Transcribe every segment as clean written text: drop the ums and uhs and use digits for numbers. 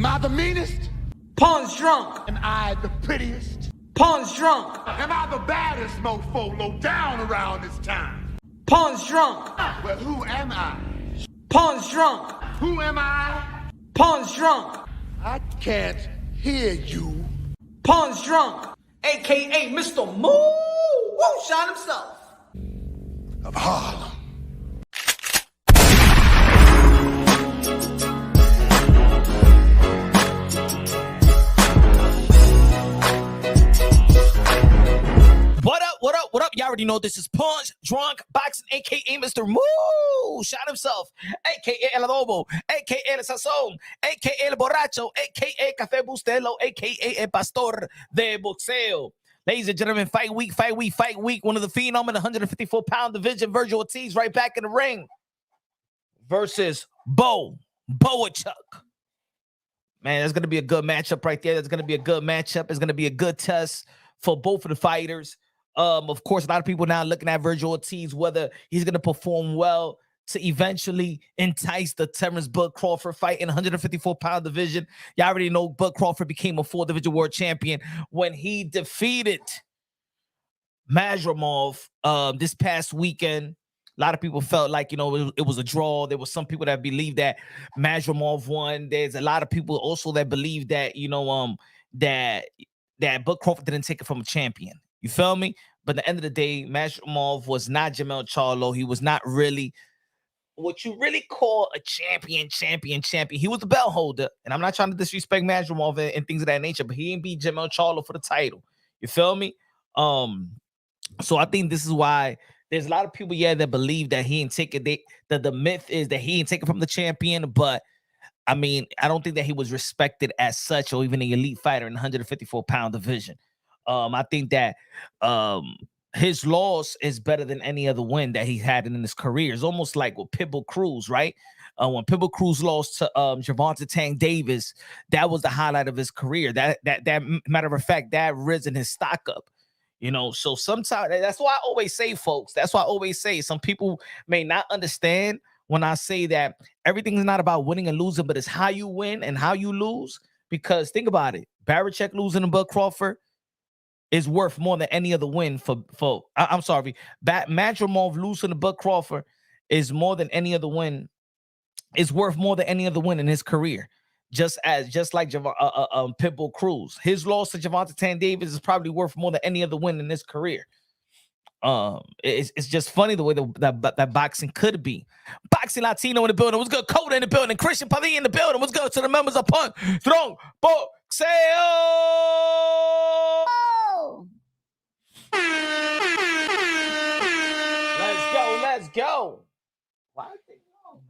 Am I the meanest? Pawn's drunk. Am I the prettiest? Pawn's drunk. Am I the baddest mofo low down around this time? Pawn's drunk. Well, who am I? Pawn's drunk. Who am I? Pawn's drunk. I can't hear you. Pawn's drunk. AKA Mr. Moo won't shot himself. Of Harlem. What up, what up, what up? Y'all already know this is Punch Drunk Boxing, aka Mr. Moo shot himself, aka El Adobo, aka El Sazón, aka El Borracho, aka Café Bustelo, aka El Pastor de Boxeo. Ladies and gentlemen, fight week. One of the phenom in the 154-pound division, Virgil Ortiz, right back in the ring versus Boachuk. Man, that's going to be a good matchup right there. That's going to be a good matchup. It's going to be a good test for both of the fighters. Of course, a lot of people now looking at Virgil Ortiz, whether he's going to perform well to eventually entice the Terrence Bud Crawford fight in 154-pound division. Y'all already know Bud Crawford became a 4th-division world champion when he defeated Mazrimov this past weekend. A lot of people felt like, it was a draw. There was some people that believed that Mazrimov won. There's a lot of people also that believe that, that Bud Crawford didn't take it from a champion. You feel me? But at the end of the day, Mazrimov was not Jermell Charlo. He was not really what you really call a champion. He was the belt holder. And I'm not trying to disrespect Mazrimov and things of that nature, but he ain't beat Jermell Charlo for the title. You feel me? So I think this is why there's a lot of people, that believe that he ain't take it. The myth is that he ain't taken from the champion, but I mean, I don't think that he was respected as such or even an elite fighter in the 154-pound division. I think that his loss is better than any other win that he had in his career. It's almost like with Pitbull Cruz, right? When Pitbull Cruz lost to Gervonta Tank Davis, that was the highlight of his career. That matter of fact, that risen his stock up. So sometimes that's why I always say, folks, some people may not understand when I say that everything's not about winning and losing, but it's how you win and how you lose. Because think about it, Barichek losing to Bud Crawford is worth more than any other win Mazrimov losing to Bud Crawford is more than any other win. Is worth more than any other win in his career. Just like Pitbull Cruz, his loss to Gervonta Tank Davis is probably worth more than any other win in his career. It's just funny the way that boxing could be. Boxing Latino in the building. What's good? Coda in the building. Christian Padilla in the building. What's good to the members of Punch Drunk Boxeo? Let's go. Why did they go,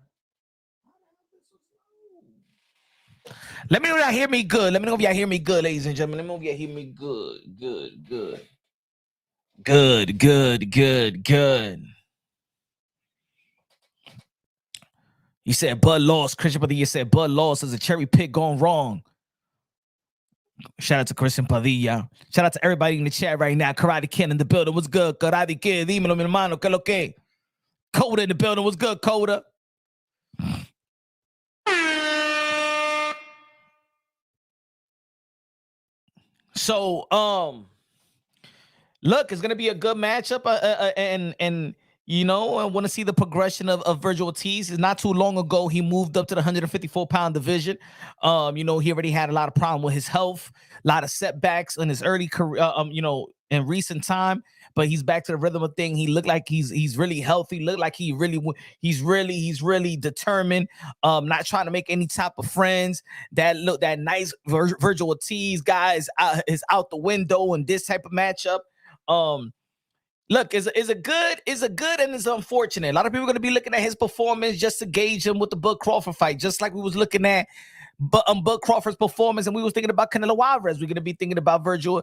man? Let me know if y'all hear me good. Let me know if y'all hear me good, ladies and gentlemen. Let me know if y'all hear me good. You said Bud lost. Christian Padilla said Bud lost as a cherry pick gone wrong. Shout out to Christian Padilla. Shout out to everybody in the chat right now. Karate Kid in the building. What's good? Karate Kid. Dímelo, mi hermano. ¿Qué lo que? Coda in the building. What's good, Coda? So, look, it's gonna be a good matchup, and I want to see the progression of Virgil Ortiz. It's not too long ago he moved up to the 154-pound division. He already had a lot of problem with his health, a lot of setbacks in his early career. In recent time, but he's back to the rhythm of thing. He looked like he's really healthy. Looked like he's really determined. Not trying to make any type of friends. That nice Virgil Ortiz guy is out the window in this type of matchup. Look, is a good and it's unfortunate. A lot of people are going to be looking at his performance just to gauge him with the Bud Crawford fight, just like we was looking at Bud Crawford's performance, and we was thinking about Canelo Alvarez. We're going to be thinking about Virgil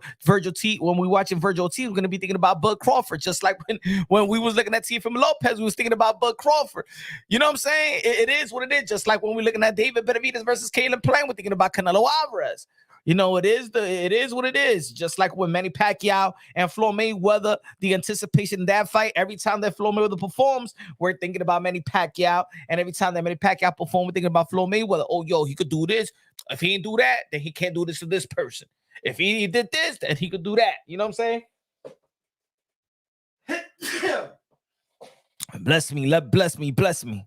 T. When we watching Virgil T, we're going to be thinking about Bud Crawford, just like when we was looking at Teofimo Lopez, we was thinking about Bud Crawford. You know what I'm saying? It is what it is. Just like when we're looking at David Benavidez versus Caleb Plant, we're thinking about Canelo Alvarez. You know, it is what it is. Just like with Manny Pacquiao and Floyd Mayweather, the anticipation in that fight, every time that Floyd Mayweather performs, we're thinking about Manny Pacquiao. And every time that Manny Pacquiao performs, we're thinking about Floyd Mayweather. Oh, yo, he could do this. If he didn't do that, then he can't do this to this person. If he did this, then he could do that. You know what I'm saying? Bless me, bless me, bless me.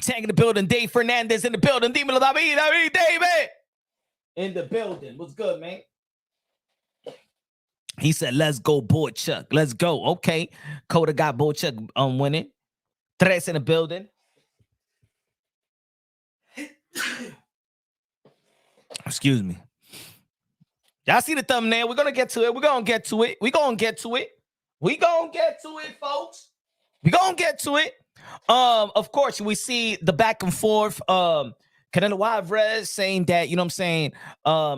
Tank in the building, Dave Fernandez in the building, Dímelo David, David in the building. What's good, man? He said, let's go, boy Chuck. Let's go. Okay. Coda got boy Chuck winning. Tres in the building. Excuse me. Y'all see the thumbnail? We're gonna get to it. We're gonna get to it. We're gonna get to it. We're gonna get to it, folks. We're gonna get to it. Of course, we see the back and forth. Canelo Alvarez saying that, you know what I'm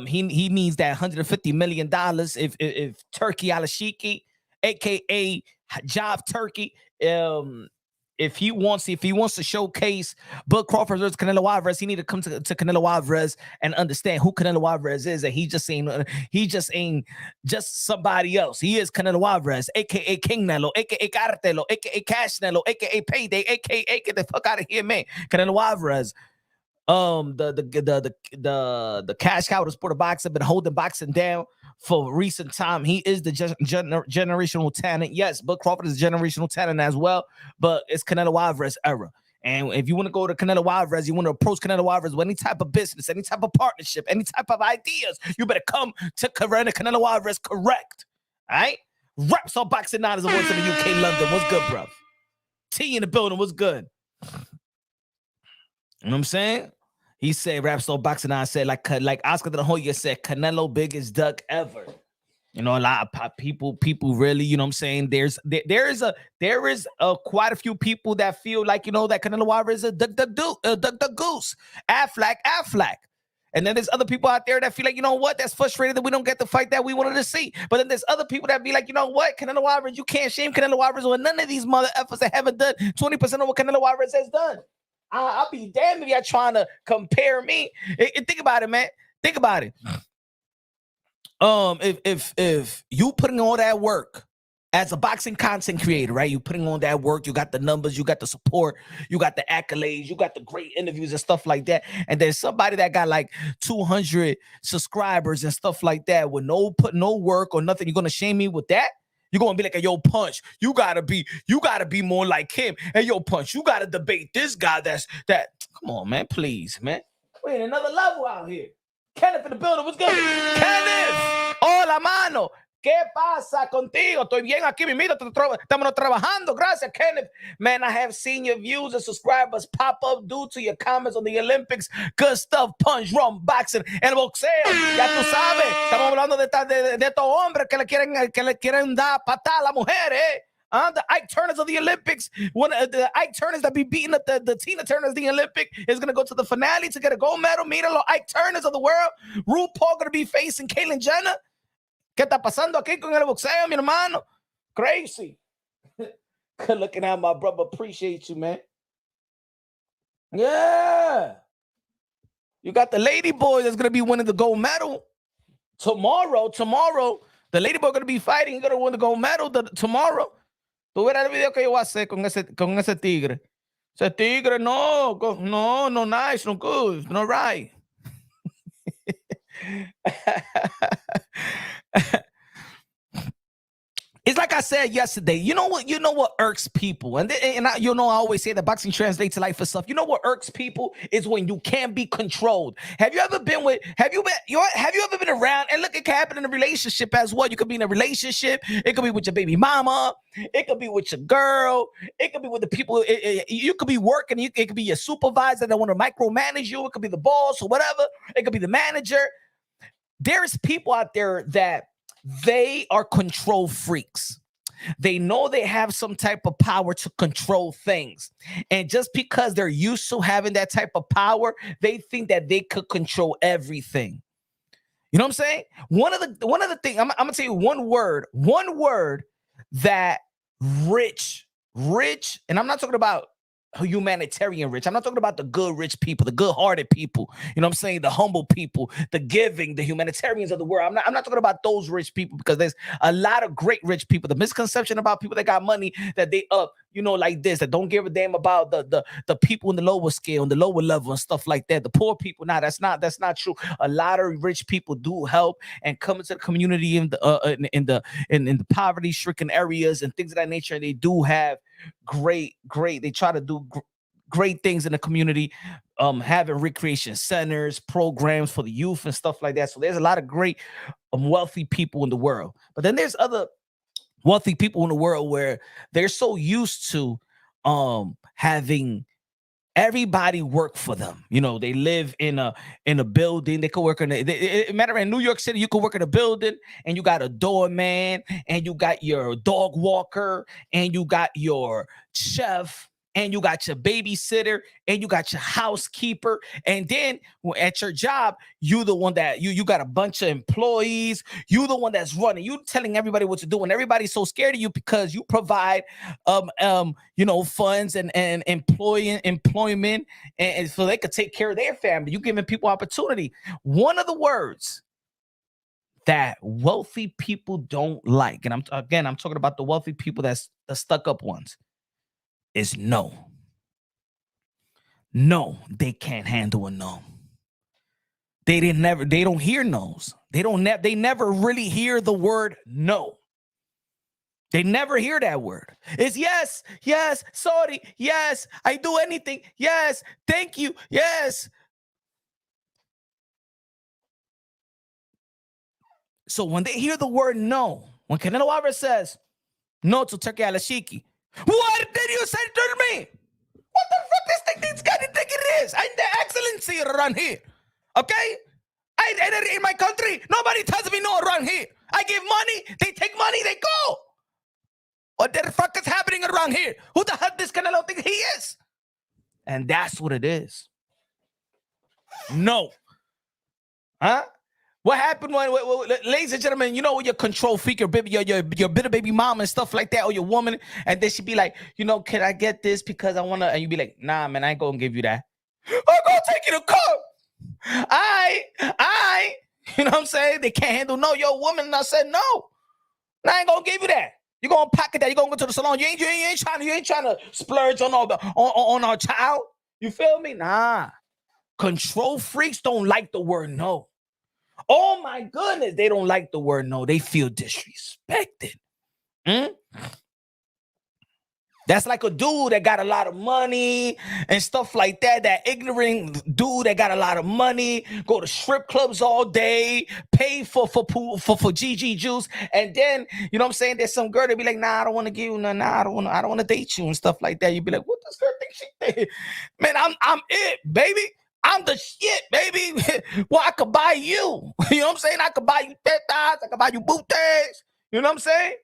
saying, he needs that $150 million if Turki Al-Alshikh, aka Job Turkey, if he wants to showcase Bud Crawford versus Canelo Alvarez, he need to come to Canelo Alvarez and understand who Canelo Alvarez is, and he just ain't just somebody else. He is Canelo Alvarez, aka King Nelo, aka Cartelo, aka Cash Nelo, aka Payday, aka get the fuck out of here, man. Canelo Alvarez. The cash cow of the sport of boxing, been holding boxing down for recent time. He is the generational talent. Yes, Bud Crawford is a generational talent as well, but it's Canelo Alvarez era. And if you want to go to Canelo Alvarez, you want to approach Canelo Alvarez with any type of business, any type of partnership, any type of ideas, you better come to Canelo Alvarez correct. All right? Reps on Boxing Night as a voice in the UK, London. What's good, bro? T in the building. What's good? You know what I'm saying? He said, Rap on Boxing Night said, like Oscar de la Hoya said, Canelo biggest duck ever. You know, a lot of people really, you know what I'm saying? There is quite a few people that feel like, you know, that Canelo Alvarez is a duck goose. Affleck. And then there's other people out there that feel like, you know what, that's frustrated that we don't get the fight that we wanted to see. But then there's other people that be like, you know what, Canelo Alvarez, you can't shame Canelo Alvarez with none of these mother efforts that haven't done 20% of what Canelo Alvarez has done. I'll be damned if y'all trying to compare me. Think about it, man. Think about it. If you putting all that work as a boxing content creator, right? You putting on that work, you got the numbers, you got the support, you got the accolades, you got the great interviews and stuff like that. And there's somebody that got like 200 subscribers and stuff like that with no work or nothing. You're gonna shame me with that? You're gonna be like, hey, yo, Punch, you gotta be more like him. Hey, yo, Punch, you gotta debate this guy that. Come on, man, please, man. We're in another level out here. Kenneth in the building, what's good? Kenneth, hola, mano. ¿Qué pasa contigo? Estoy bien aquí, mi mira. Estamos trabajando. Gracias, Kenneth. Man, I have seen your views and subscribers pop up due to your comments on the Olympics. Good stuff, Punch, rum, boxing, el boxeo. Ya tú sabes. Estamos hablando de estos hombres que le quieren dar patada a las mujeres. The Ike Turners of the Olympics. One of the Ike Turners that be beating up the Tina Turners of the Olympic is going to go to the finale to get a gold medal. Mira los Ike Turners of the world. RuPaul going to be facing Caitlyn Jenner. ¿Qué está pasando aquí con el boxeo, mi hermano? Crazy. Good looking out, my brother. Appreciate you, man. Yeah. You got the lady boy that's going to be winning the gold medal. Tomorrow, the lady boy going to be fighting. He's going to win the gold medal tomorrow. Tú verás el video que yo voy a hacer con ese tigre. Ese tigre, no nice, no good, no right. It's like I said yesterday. You know what irks people, and I always say that boxing translates to life for stuff. You know what irks people is when you can't be controlled. Have you ever been around? And look, it can happen in a relationship as well. You could be in a relationship. It could be with your baby mama. It could be with your girl. It could be with the people. You could be working. It could be your supervisor that want to micromanage you. It could be the boss or whatever. It could be the manager. There's people out there that they are control freaks. They know they have some type of power to control things. And just because they're used to having that type of power, they think that they could control everything. You know what I'm saying? One of the things, I'm gonna tell you one word that rich, and I'm not talking about humanitarian rich. I'm not talking about the good rich people, the good-hearted people. You know what I'm saying? The humble people, the giving, the humanitarians of the world. I'm not talking about those rich people, because there's a lot of great rich people. The misconception about people that got money, that they like this, that don't give a damn about the people in the lower scale and the lower level and stuff like that. The poor people. Nah, that's not true. A lot of rich people do help and come into the community in the poverty-stricken areas and things of that nature. And they do have great. They try to do great things in the community, having recreation centers, programs for the youth and stuff like that. So there's a lot of great wealthy people in the world. But then there's other wealthy people in the world where they're so used to having everybody work for them. They live in a building. They could work in matter in New York City, you could work in a building and you got a doorman and you got your dog walker and you got your chef and you got your babysitter and you got your housekeeper. And then at your job, you the one that you got a bunch of employees. You the one that's running. You telling everybody what to do, and everybody's so scared of you because you provide funds and employment, and so they could take care of their family. You giving people opportunity. One of the words that wealthy people don't like, and I'm talking about the wealthy people that's the stuck up ones, is no. No, they can't handle a no. They don't hear no's. They never really hear the word no. They never hear that word. It's yes, sorry, yes, I do anything, yes, thank you, yes. So when they hear the word no, when Canelo Alvarez says no to Turki Al-Alshikh, what did you say to me? What the fuck this guy think it is? I'm the excellency around here. Okay? I in my country, nobody tells me no around here. I give money, they take money, they go. What the fuck is happening around here? Who the hell this Canelo think he is? And that's what it is. No. Huh? What happened when, ladies and gentlemen, with your control freak, your baby, your bitter baby mom and stuff like that, or your woman, and then she'd be like, can I get this because I wanna, and you'd be like, nah, man, I ain't gonna give you that. I'm gonna take you to court. I, you know what I'm saying? They can't handle no. Your woman, and I said no. I ain't gonna give you that. You're gonna pocket that. You're gonna go to the salon. You ain't trying to splurge on on our child. You feel me? Nah. Control freaks don't like the word no. Oh my goodness, they don't like the word no. They feel disrespected. That's like a dude that got a lot of money and stuff like that. That ignorant dude that got a lot of money, go to strip clubs all day, pay for GG juice, and then you know what I'm saying. There's some girl that be like, nah, I don't want to give you, nah, I don't want to date you and stuff like that. You be like, what does girl think she think? Man, I'm it, baby. I'm the shit, baby. Well, I could buy you. You know what I'm saying? I could buy you tetas. I could buy you booties. You know what I'm saying?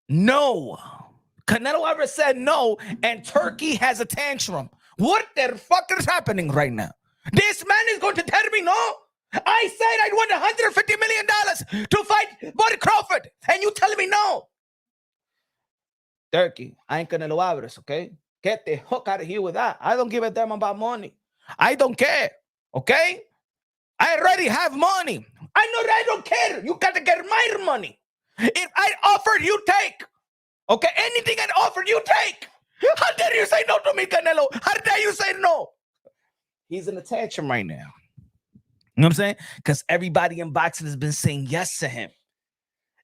No. Canelo Alvarez said no, and Turkey has a tantrum. What the fuck is happening right now? This man is going to tell me no? I said I want $150 million to fight Buddy Crawford, and you telling me no? Turkey, I ain't Canelo Alvarez, okay? Get the hook out of here with that. I don't give a damn about money. I don't care, okay? I already have money. I don't care. You got to get my money. If I offered, you take. Okay, anything I offered, you take. How dare you say no to me, Canelo? How dare you say no? He's in a tantrum right now. You know what I'm saying? Because everybody in boxing has been saying yes to him.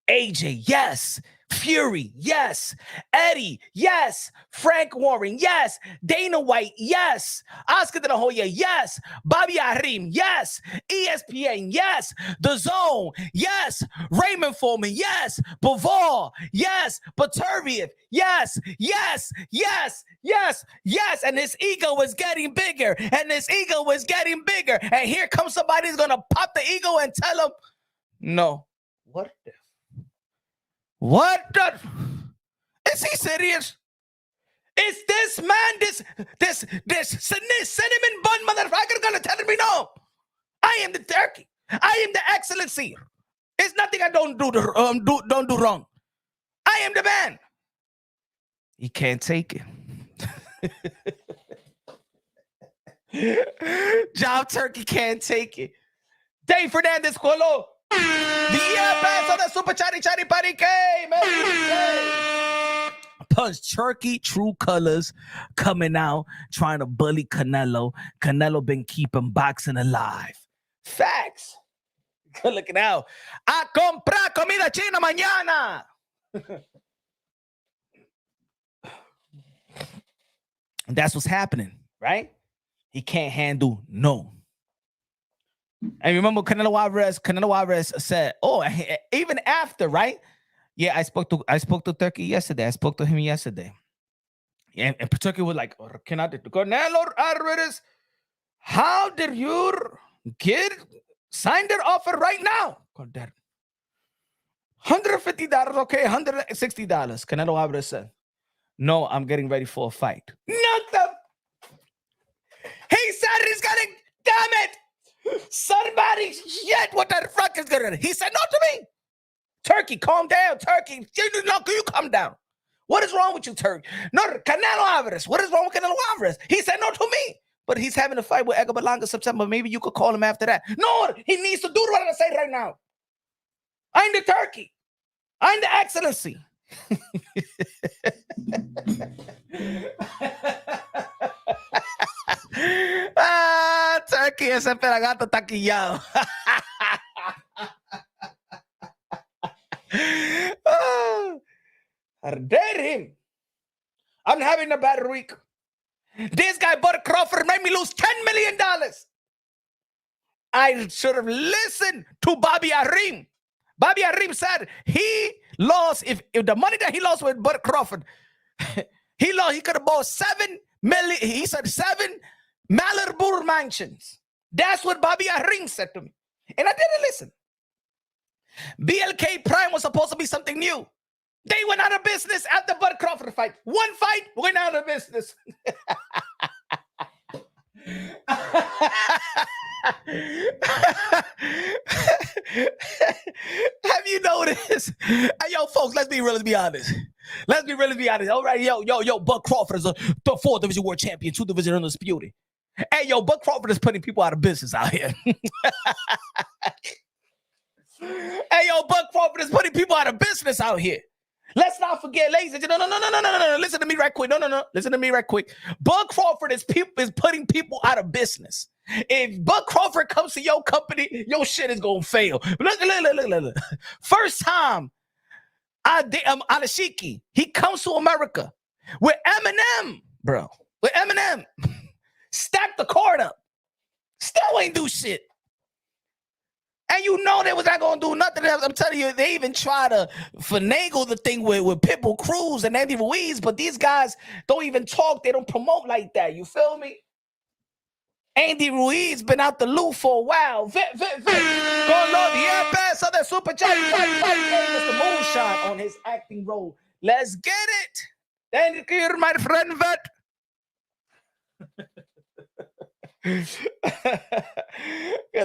AJ, yes. Fury, yes. Eddie, yes. Frank Warren, yes. Dana White, yes. Oscar De La Hoya, yes. Bobby Arim, yes. ESPN, yes. The Zone, yes. Raymond Foreman, yes. Bavar, yes. Baturviev, yes. Yes, yes, yes, yes. And his ego was getting bigger. And his ego was getting bigger. And here comes somebody who's going to pop the ego and tell him, no. What the? What the? Is he serious? Is this man, this cinnamon bun motherfucker gonna tell me no? I am the Turkey. I am the excellency. It's nothing I don't do wrong. I am the man. He can't take it. Job Turkey can't take it. Dave Fernandez Colo. The pass on the super chatty party game, man. Punch Turkey true colors coming out trying to bully Canelo. Canelo been keeping boxing alive. Facts. Good looking out. A comprar comida china mañana. That's what's happening, right? He can't handle no. And remember, Canelo Alvarez said, "Oh, even after, right? Yeah, I spoke to Turkey yesterday. I spoke to him yesterday, and Turkey was like, Canelo Alvarez, how did you sign their offer right now? $150, okay, $160." Canelo Alvarez said, "No, I'm getting ready for a fight." Nothing. He said he's getting. Damn it! Somebody, shit! What the fuck is going on? He said no to me. Turkey, calm down. Turkey, you calm down. What is wrong with you, Turkey? No, Canelo Alvarez. What is wrong with Canelo Alvarez? He said no to me. But he's having a fight with Edgar Berlanga September. Maybe you could call him after that. No, he needs to do what I say right now. I'm the Turkey. I'm the excellency. Turkey, ese pelagato está quillado. I dare him. I'm having a bad week. This guy, Bud Crawford, made me lose $10 million. I should have listened to Bobby Arim. Bobby Arim said he lost, if the money that he lost with Bud Crawford, he could have bought $7 million. He said 7 Malibu mansions. That's what Bobby Arim said to me. And I didn't listen. BLK Prime was supposed to be something new. They went out of business after Bud Crawford fight. One fight, went out of business. Have you noticed? Hey, yo, folks, let's be honest. All right, yo, Bud Crawford is a 4th division world champion, 2 division undisputed. Hey, yo, Bud Crawford is putting people out of business out here. Hey, yo, Bud Crawford is putting people out of business out here. Let's not forget, ladies and gentlemen. No. Listen to me right quick. No. Listen to me right quick. Bud Crawford is putting people out of business. If Bud Crawford comes to your company, your shit is gonna fail. Look. First time, Alalshikh, he comes to America with Eminem, bro. With Eminem, stacked the card up. Still ain't do shit. And you know they was not going to do nothing else. I'm telling you, they even try to finagle the thing with Pitbull Cruz and Andy Ruiz, but these guys don't even talk. They don't promote like that. You feel me? Andy Ruiz been out the loop for a while. Go Lord, the pass of the super chat. Mr. Moonshot on his acting role. Let's get it. Thank you, my friend Vet. Good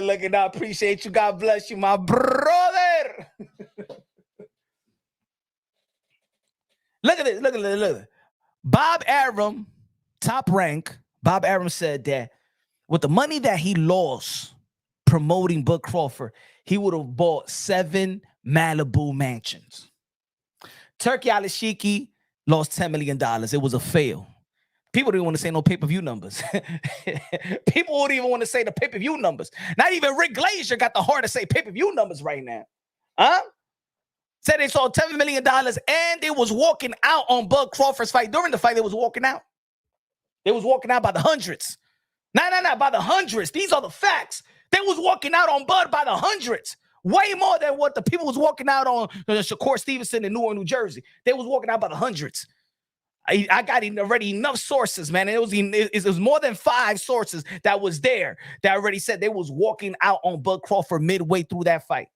looking out. Appreciate you. God bless you, my brother. Look at this. Bob Arum, Top Rank. Bob Arum said that with the money that he lost promoting Bud Crawford, he would have bought 7 Malibu mansions. Turkey Al-Alshikh lost $10 million. It was a fail. People don't want to say no pay-per-view numbers. People wouldn't even want to say the pay-per-view numbers. Not even Rick Glazier got the heart to say pay-per-view numbers right now. Huh? Said they sold $10 million and they was walking out on Bud Crawford's fight. During the fight, they was walking out. They was walking out by the hundreds. No, by the hundreds. These are the facts. They was walking out on Bud by the hundreds. Way more than what the people was walking out on Shakur Stevenson in Newark, New Jersey. They was walking out by the hundreds. I got already enough sources, man. It was more than 5 sources that was there that already said they was walking out on Bud Crawford midway through that fight.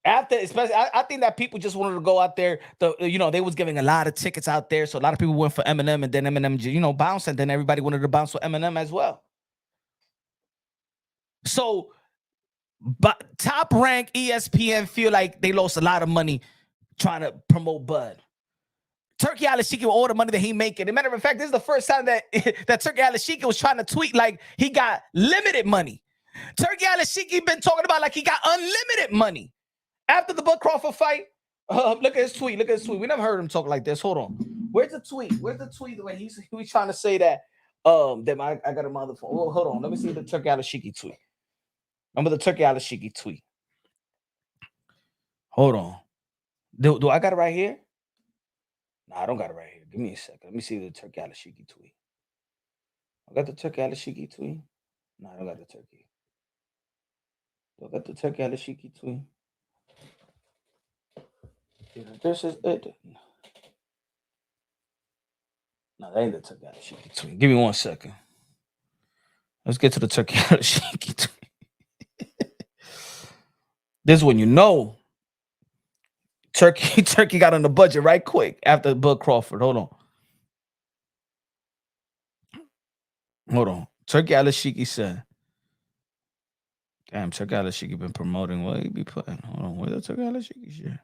After, especially, I think that people just wanted to go out there. They was giving a lot of tickets out there, so a lot of people went for Eminem, and then Eminem, bounced, and then everybody wanted to bounce for Eminem as well. So, but Top Rank ESPN feel like they lost a lot of money trying to promote Bud. Turki Al-Alshikh with all the money that he making. As a matter of fact, this is the first time that that Turki Al-Alshikh was trying to tweet like he got limited money. Turki Al-Alshikh been talking about like he got unlimited money. After the Bud Crawford fight, look at his tweet. Look at his tweet. We never heard him talk like this. Hold on. Where's the tweet? Where's the tweet where he's trying to say that that I got a motherfucker. Oh, hold on. Let me see the Turki Al-Alshikh tweet. Remember the Turki Al-Alshikh tweet. Hold on. Do I got it right here? No, I don't got it right here. Give me a second. Let me see the Turki Al-Alshikh tweet. I got the Turki Al-Alshikh tweet. No, I don't got the Turki. Do I got the Turki Al-Alshikh tweet? This is it. No, that ain't the Turki Al-Alshikh tweet. Give me 1 second. Let's get to the Turki Al-Alshikh tweet. This one, you know. Turki got on the budget right quick after Bud Crawford. Hold on. Turki Al-Alshikh said, damn, Turki Al-Alshikh been promoting what he be putting. Hold on, where's the Turki Al-Alshikh shit?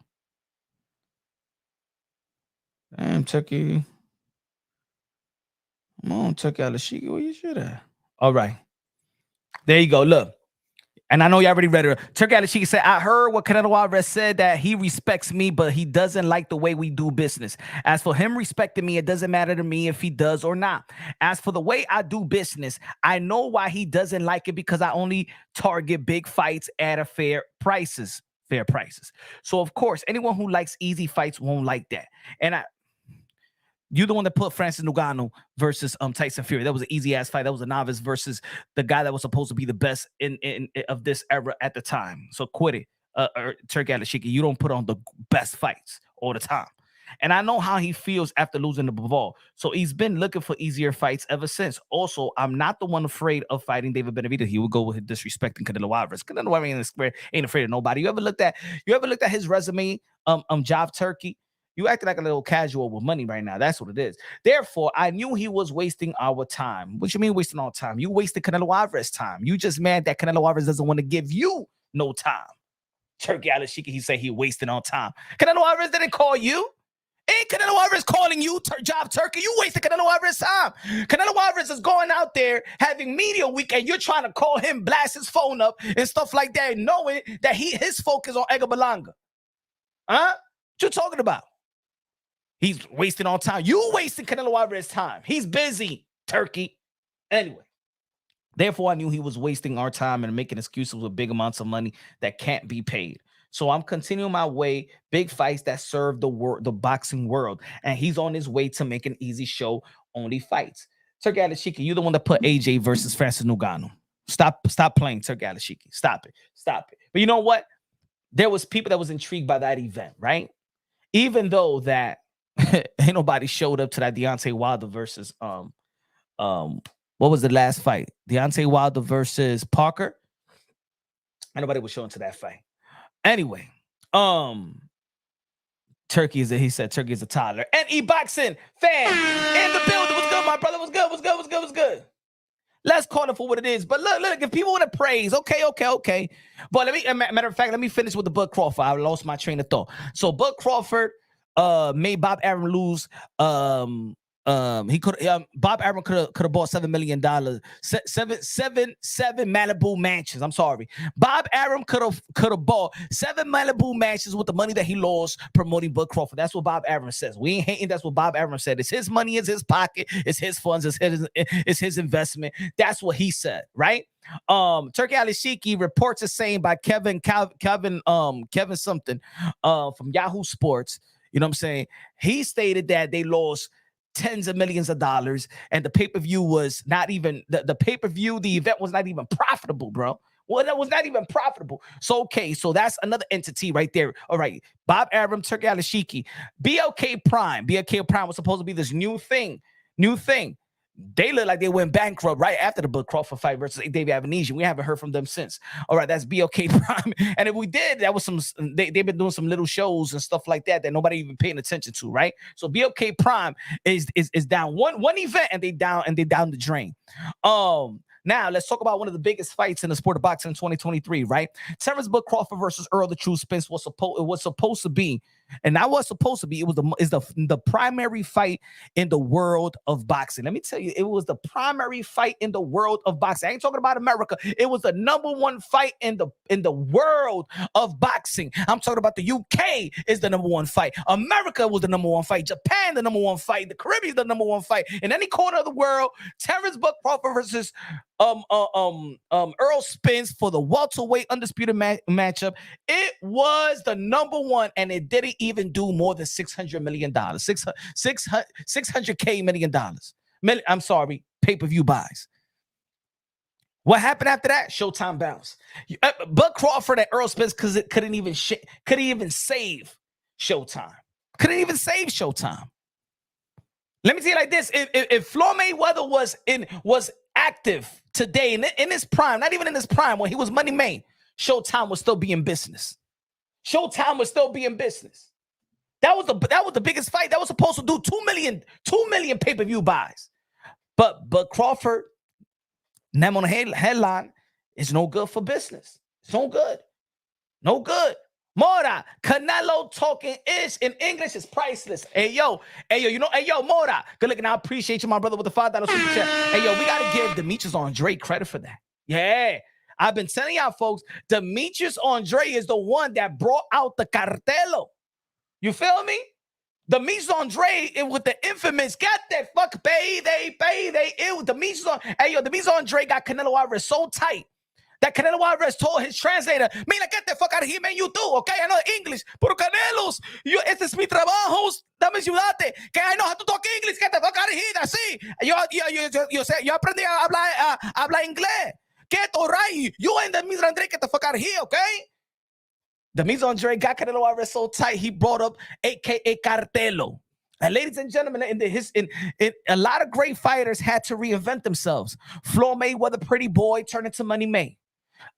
Damn, Turki. Come on, Turki Al-Alshikh, where you shit at? All right. There you go. Look. And I know you already read it. Turki Al-Alshikh said, I heard what Canelo Alvarez said, that he respects me, but he doesn't like the way we do business. As for him respecting me, it doesn't matter to me if he does or not. As for the way I do business, I know why he doesn't like it, because I only target big fights at fair prices. So, of course, anyone who likes easy fights won't like that. And you're the one that put Francis Ngannou versus Tyson Fury. That was an easy ass fight. That was a novice versus the guy that was supposed to be the best in of this era at the time. So quit it, Turki Al-Alshikh. You don't put on the best fights all the time. And I know how he feels after losing the Bivol. So he's been looking for easier fights ever since. Also, I'm not the one afraid of fighting David Benavidez. He would go with disrespecting Canelo Alvarez. Canelo Alvarez ain't afraid of nobody. You ever looked at his resume, Job Turkey? You acting like a little casual with money right now. That's what it is. Therefore, I knew he was wasting our time. What you mean wasting our time? You wasted Canelo Alvarez time. You just mad that Canelo Alvarez doesn't want to give you no time. Turki Al-Alshikh, he said he wasting our time. Canelo Alvarez didn't call you. Ain't Canelo Alvarez calling you, Job Turkey? You wasted Canelo Alvarez time. Canelo Alvarez is going out there having media week, and you're trying to call him, blast his phone up and stuff like that, knowing that his focus on Edgar Berlanga. Huh? What you talking about? He's wasting all time. You wasting Canelo Alvarez's time. He's busy, Turkey. Anyway, therefore, I knew he was wasting our time and making excuses with big amounts of money that can't be paid. So I'm continuing my way, big fights that serve the boxing world. And he's on his way to make an easy show, only fights. Turki Al-Alshikh, you're the one that put AJ versus Francis Ngannou. Stop playing, Turki Al-Alshikh. Stop it. But you know what? There was people that was intrigued by that event, right? Even though that ain't nobody showed up to that Deontay Wilder versus what was the last fight? Deontay Wilder versus Parker. And nobody was showing to that fight. Anyway, Turkey is a toddler. And E-Boxing fan in the building. What's good, my brother? What's good? Let's call it for what it is. But look, if people want to praise, okay. But matter of fact, let me finish with the Bud Crawford. I lost my train of thought. So Bud Crawford made Bob Arum lose. Bob Arum could have bought $7 million, seven Malibu mansions. I'm sorry, Bob Arum could have bought 7 Malibu mansions with the money that he lost promoting Bud Crawford. That's what Bob Arum says. We ain't hating. That's what Bob Arum said. It's his money, it's his pocket, it's his funds, it's his investment. That's what he said, right? Turki Al-Alshikh reports is saying by Kevin something from Yahoo Sports. You know what I'm saying? He stated that they lost tens of millions of dollars, and the pay-per-view was not even the pay-per-view, the event was not even profitable, bro. Well, that was not even profitable. So so that's another entity right there. All right, Bob Arum, Turki Al-Alshikh, BLK Prime was supposed to be this new thing. They look like they went bankrupt right after the Bud Crawford fight versus David Avanesian. We haven't heard from them since. All right, that's BLK Prime. And if we did, that was they've been doing some little shows and stuff like that nobody even paying attention to, right? So BLK Prime is down one event, and they down the drain. Now let's talk about one of the biggest fights in the sport of boxing in 2023, right? Terrence Bud Crawford versus Earl the True Spence was supposed to be And that was supposed to be. It was the primary fight in the world of boxing. Let me tell you, it was the primary fight in the world of boxing. I ain't talking about America. It was the #1 fight in the world of boxing. I'm talking about the UK is the #1 fight. America was the #1 fight. Japan the #1 fight. The Caribbean the #1 fight. In any corner of the world, Terrence Bud Crawford versus Earl Spence for the welterweight undisputed matchup. It was the #1, and it didn't even do more than $600 million. $600K million. I'm sorry, pay-per-view buys. What happened after that? Showtime bounced. Bud Crawford and Earl Spence couldn't even save Showtime. Couldn't even save Showtime. Let me tell you like this: if Floyd Mayweather was active today in his prime, not even in his prime, when he was money made, Showtime would still be in business. Showtime would still be in business. That was the biggest fight. That was supposed to do 2 million pay-per-view buys. But Crawford, name on the headline, is no good for business. It's no good. No good. Mora, Canelo talking ish in English is priceless. Hey yo, Mora. Good looking. I appreciate you, my brother, with the $5 super chat. Hey yo, we gotta give Demetrius Andre credit for that. Yeah, I've been telling y'all folks, Demetrius Andre is the one that brought out the cartelo. You feel me? Demetrius Andre with the infamous "get that fuck payday." It was Demetrius Andre got Canelo Alvarez so tight that Canelo Alvarez told his translator, "Mira, get the fuck out of here, man. You do, okay? I know English, pero Canelos, este es mi trabajo. Dame ayudarte, que I know how to talk English. Get the fuck out of here, así. Yo aprendí a hablar inglés. Get all right. You ain't Demetrius Andre. Get the fuck out of here, okay?" Demetrius Andre got Canelo Alvarez so tight, he brought up AKA Cartelo. And ladies and gentlemen, a lot of great fighters had to reinvent themselves. Floyd Mayweather, pretty boy, turned into Money May.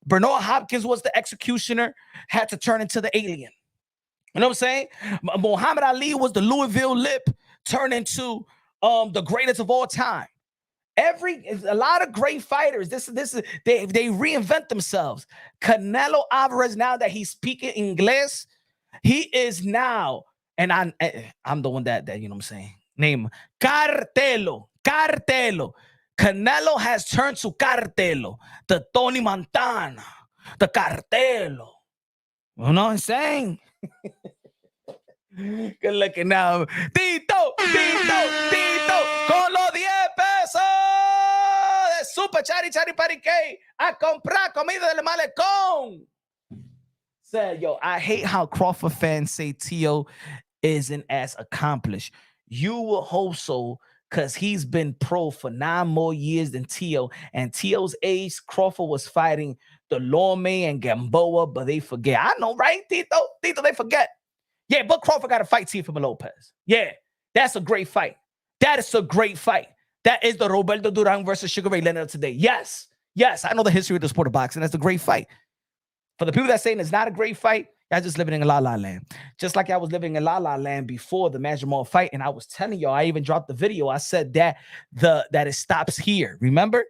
Bernard Hopkins was the executioner, had to turn into the alien. You know what I'm saying? Muhammad Ali was the Louisville Lip, turned into the greatest of all time. A lot of great fighters. They reinvent themselves. Canelo Alvarez, now that he's speaking English, he is now, and I'm the one that you know what I'm saying. Name Cartelo. Canelo has turned to Cartelo, the Tony Montana, the Cartelo. You know what I'm saying? Good looking now. Tito, con los 10 pesos de Super Chari Parique a comprar comida del malecón. Said, yo, I hate how Crawford fans say Tio isn't as accomplished. You will hope so, because he's been pro for 9 more years than Tio. And Tio's age, Crawford was fighting the Lorme and Gamboa, but they forget. I know, right, Tito? They forget. Yeah, but Crawford got to fight Teofimo Lopez. Yeah, that's a great fight. That is a great fight. That is the Roberto Duran versus Sugar Ray Leonard today. Yes, I know the history of the sport of boxing. That's a great fight. For the people that saying it's not a great fight, y'all just living in La La Land. Just like I was living in La La Land before the Jamal fight, and I was telling y'all, I even dropped the video. I said that it stops here. Remember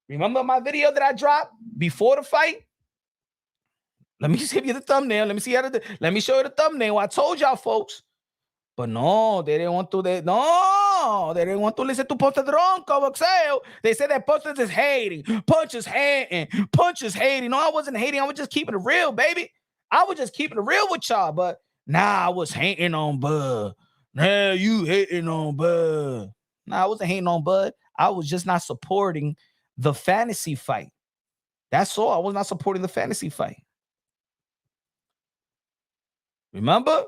my video that I dropped before the fight? Let me just give you the thumbnail. Let me show you the thumbnail. I told y'all folks. But no, they didn't want to. They didn't want to listen to Postadron boxeo. They said that Postad is hating. Punch is hating. No, I wasn't hating. I was just keeping it real, baby. I was just keeping it real with y'all. But I was hating on Bud. Nah, you hating on Bud. Nah, I wasn't hating on Bud. I was just not supporting the fantasy fight. That's all. I was not supporting the fantasy fight. Remember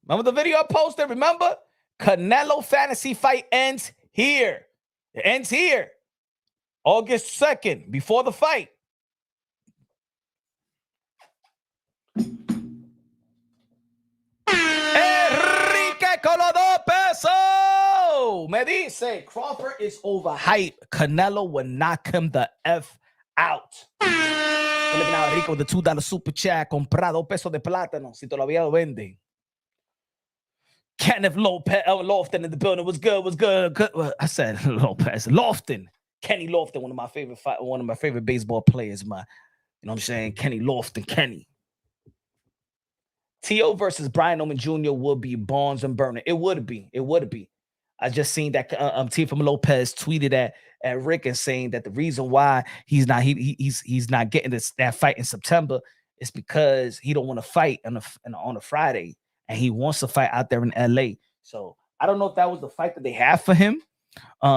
the video I posted? Remember? Canelo fantasy fight ends here. It ends here. August 2nd, before the fight. Enrique Colado Peso. Me dice, Crawford is overhyped. Canelo will knock him the F out. Looking out Rico with the $2 super chat. Comprado pesos de plátano. Si todavía lo venden. Kenneth Lofton in the building. Was good. I said Lopez. Lofton. Kenny Lofton, one of my favorite baseball players. You know what I'm saying? Kenny Lofton. Kenny. T.O. versus Brian Oman Jr. would be Barnes and Burner. It would be. It would be. I just seen that Teofimo Lopez tweeted at Rick and saying that the reason why he's not getting that fight in September is because he don't want to fight on a Friday, and he wants to fight out there in LA. So I don't know if that was the fight that they have for him,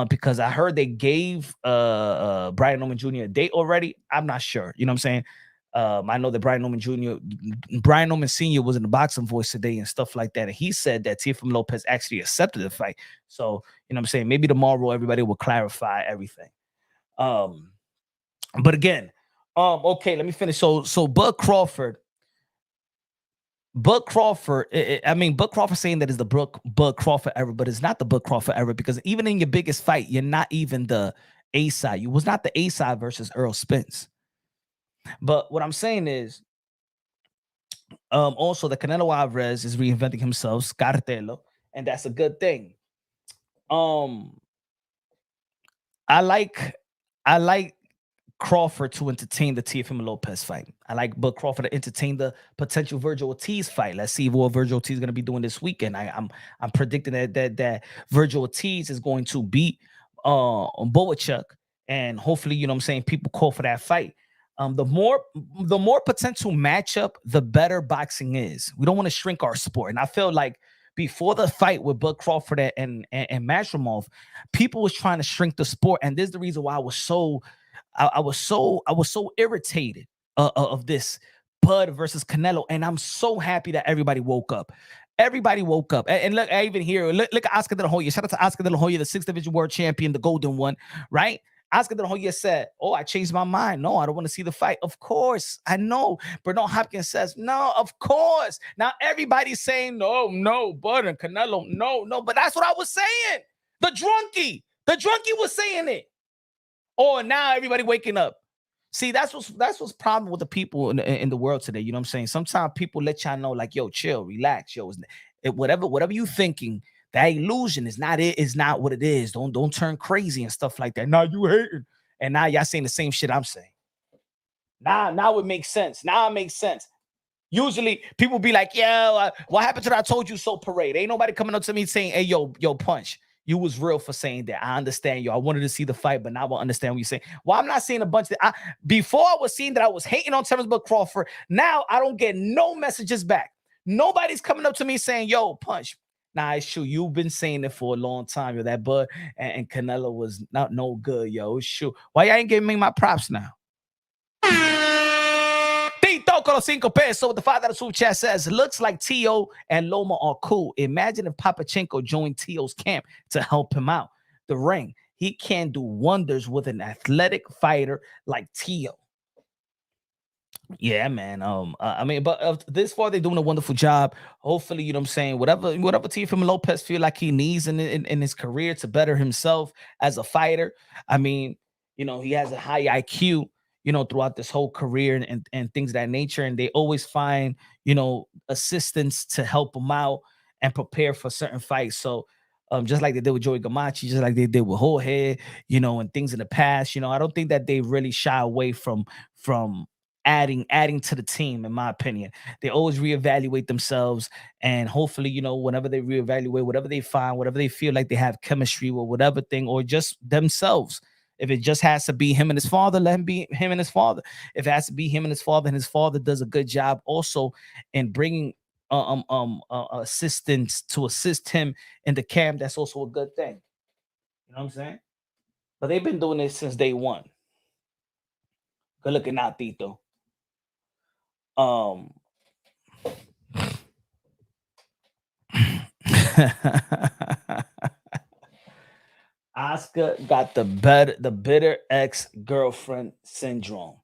because I heard they gave Brian Oman Jr. a date already. I'm not sure. You know what I'm saying? I know that Brian Oman Sr. was in the Boxing Voice today and stuff like that. And he said that Teofimo Lopez actually accepted the fight. So, you know what I'm saying? Maybe tomorrow everybody will clarify everything. But again, okay, let me finish. So Bud Crawford, Bud Crawford saying that is the Bud Crawford era, but it's not the Bud Crawford era, because even in your biggest fight, you're not even the A side. You was not the A side versus Earl Spence. But what I'm saying is, also the Canelo Alvarez is reinventing himself, Scartelo, and that's a good thing. I like Crawford to entertain the Teofimo Lopez fight. I like Bud Crawford to entertain the potential Virgil Ortiz fight. Let's see what Virgil Ortiz is going to be doing this weekend. I'm predicting that Virgil Ortiz is going to beat Boachuk, and hopefully, you know what I'm saying, people call for that fight. The more potential matchup, the better boxing is. We don't want to shrink our sport, and I feel like before the fight with Bud Crawford and Mashromov, people was trying to shrink the sport, and this is the reason why I was so irritated of this Bud versus Canelo, and I'm so happy that everybody woke up. Everybody woke up, and look, I even hear look at Oscar De La Hoya. Shout out to Oscar De La Hoya, the 6th Division World Champion, the golden one, right? Oscar De La Hoya said, "Oh, I changed my mind. No, I don't want to see the fight." Of course, I know. Bernard Hopkins says, "No, of course." Now everybody's saying, "No, Bud and Canelo, no." But that's what I was saying. The drunkie was saying it. Oh, now everybody waking up. See, that's what's problem with the people in the world today. You know what I'm saying? Sometimes people let y'all know, like, yo, chill, relax, yo. Whatever you thinking, that illusion is not it. Is not what it is. Don't turn crazy and stuff like that. Now you hating, and now y'all saying the same shit I'm saying. Now it makes sense. Now it makes sense. Usually people be like, yeah, what happened to that I told you so parade? Ain't nobody coming up to me saying, hey, yo, Punch, you was real for saying that. I understand you. I wanted to see the fight, but now I understand what you're saying. Well, I'm not seeing a bunch of before I was seeing that I was hating on Terrence Bud Crawford. Now I don't get no messages back. Nobody's coming up to me saying, yo, Punch. Nah, it's true. You've been saying it for a long time. Yo, that Bud and Canelo was not no good, yo. It's true. Why y'all ain't giving me my props now? Tito con los 5 pesos with the $5 super chat says, looks like T.O. and Loma are cool. Imagine if Papachenko joined T.O.'s camp to help him out. The ring. He can do wonders with an athletic fighter like T.O. Yeah, man. But this far they're doing a wonderful job. Hopefully, you know what I'm saying. Whatever Teofimo Lopez feel like he needs in his career to better himself as a fighter. I mean, you know, he has a high IQ, you know, throughout this whole career and things of that nature. And they always find, you know, assistants to help him out and prepare for certain fights. So just like they did with Joey Gamache, just like they did with Jorge, you know, and things in the past, you know, I don't think that they really shy away from adding to the team. In my opinion, they always reevaluate themselves, and hopefully, you know, whenever they reevaluate, whatever they find, whatever they feel like they have chemistry with, whatever thing, or just themselves. If it just has to be him and his father, let him be him and his father. If it has to be him and his father does a good job also in bringing assistants to assist him in the camp, that's also a good thing. You know what I'm saying? But they've been doing this since day one. Good looking out, Tito. Oscar got the bitter ex-girlfriend syndrome.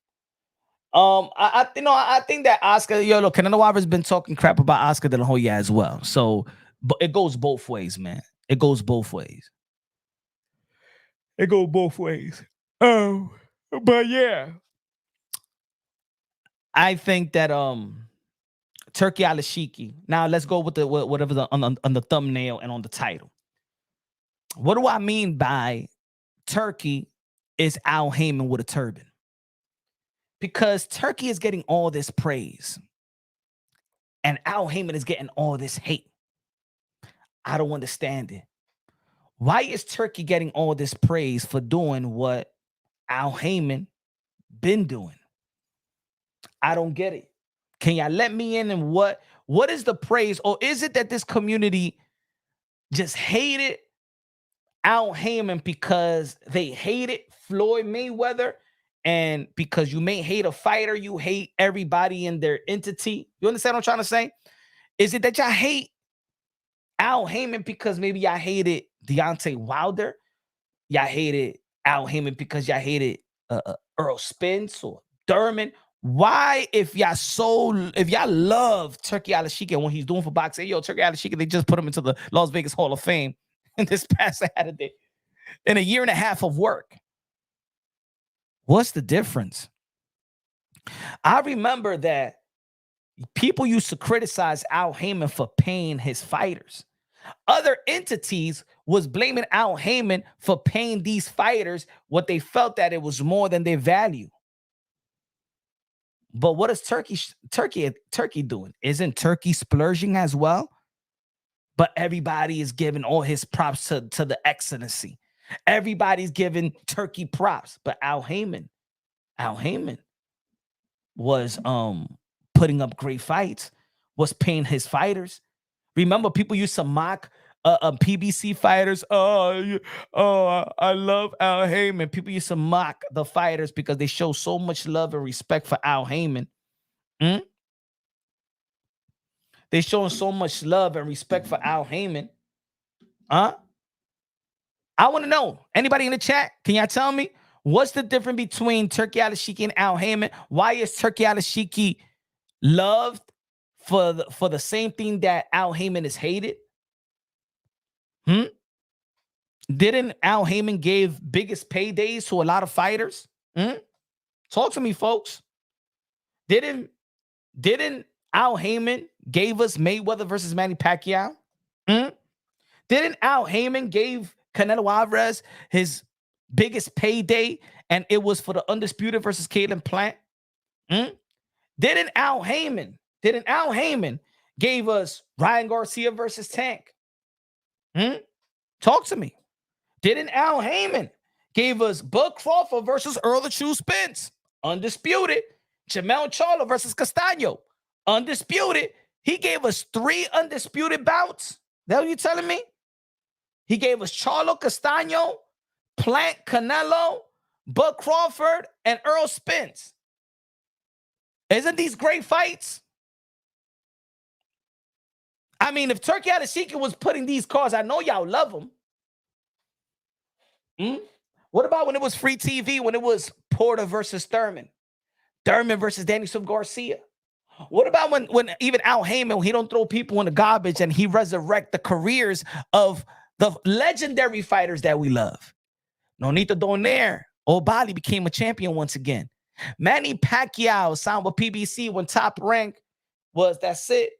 I think that Oscar, look, Canelo Alvarez been talking crap about Oscar De La Hoya as well. So, but it goes both ways, man. It goes both ways. But yeah, I think that Turki Al-Alshikh. Now let's go with whatever's on the thumbnail and on the title. What do I mean by Turki is Al Haymon with a turban? Because Turki is getting all this praise. And Al Haymon is getting all this hate. I don't understand it. Why is Turkey getting all this praise for doing what Al Haymon been doing? I don't get it. Can y'all let me in? And what is the praise? Or is it that this community just hated Al Haymon because they hated Floyd Mayweather? And because you may hate a fighter, you hate everybody in their entity. You understand what I'm trying to say? Is it that y'all hate Al Haymon because maybe y'all hated Deontay Wilder? Y'all hated Al Haymon because y'all hated Earl Spence or Thurman? Why, if y'all love Turki Al-Alshikh and what he's doing for boxing, yo, Turki Al-Alshikh, they just put him into the Las Vegas Hall of Fame in this past Saturday in a year and a half of work. What's the difference? I remember that people used to criticize Al Haymon for paying his fighters. Other entities was blaming Al Haymon for paying these fighters what they felt that it was more than their value. But what is Turkey doing? Isn't Turkey splurging as well? But everybody is giving all his props to the excellency. Everybody's giving Turkey props. But Al Haymon was putting up great fights, was paying his fighters. Remember, people used to mock PBC fighters. I love Al Haymon. People used to mock the fighters because they show so much love and respect for Al Haymon. They showing so much love and respect for Al Haymon. I want to know. Anybody in the chat? Can y'all tell me what's the difference between Turki Al-Alshikh and Al Haymon? Why is Turki Al-Alshikh loved for the same thing that Al Haymon is hated? Didn't Al Haymon give biggest paydays to a lot of fighters? Talk to me, folks. Didn't Al Haymon gave us Mayweather versus Manny Pacquiao? Didn't Al Haymon gave Canelo Alvarez his biggest payday, and it was for the Undisputed versus Caleb Plant? Didn't Al Haymon gave us Ryan Garcia versus Tank? Talk to me. Didn't Al Haymon gave us Bud Crawford versus Earl the True Spence? Undisputed. Jamel Charlo versus Castaño? Undisputed. He gave us 3 undisputed bouts. That what you telling me? He gave us Charlo, Castaño, Plant, Canelo, Bud Crawford, and Earl Spence. Isn't these great fights? I mean, if Turki Al-Alshikh was putting these cards, I know y'all love them. What about when it was free TV, when it was Porter versus Thurman versus Danielson Garcia? What about when even Al Haymon, he don't throw people in the garbage and he resurrect the careers of the legendary fighters that we love? Nonito Donaire, O'Bali became a champion once again. Manny Pacquiao signed with PBC when Top Rank was, that's it.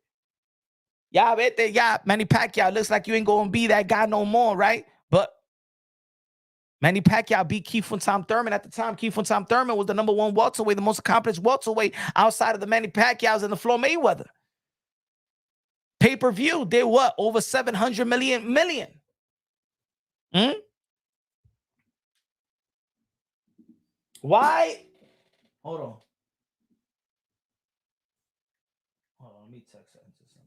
Y'all, Manny Pacquiao looks like you ain't gonna be that guy no more, right? But Manny Pacquiao beat Keith Tom Thurman at the time. Keith Tom Thurman was the #1 welterweight, the most accomplished welterweight outside of the Manny Pacquiaos and the Floyd Mayweather. Pay-per-view, they what? Over 700 million. Why? Hold on, let me text that into somebody.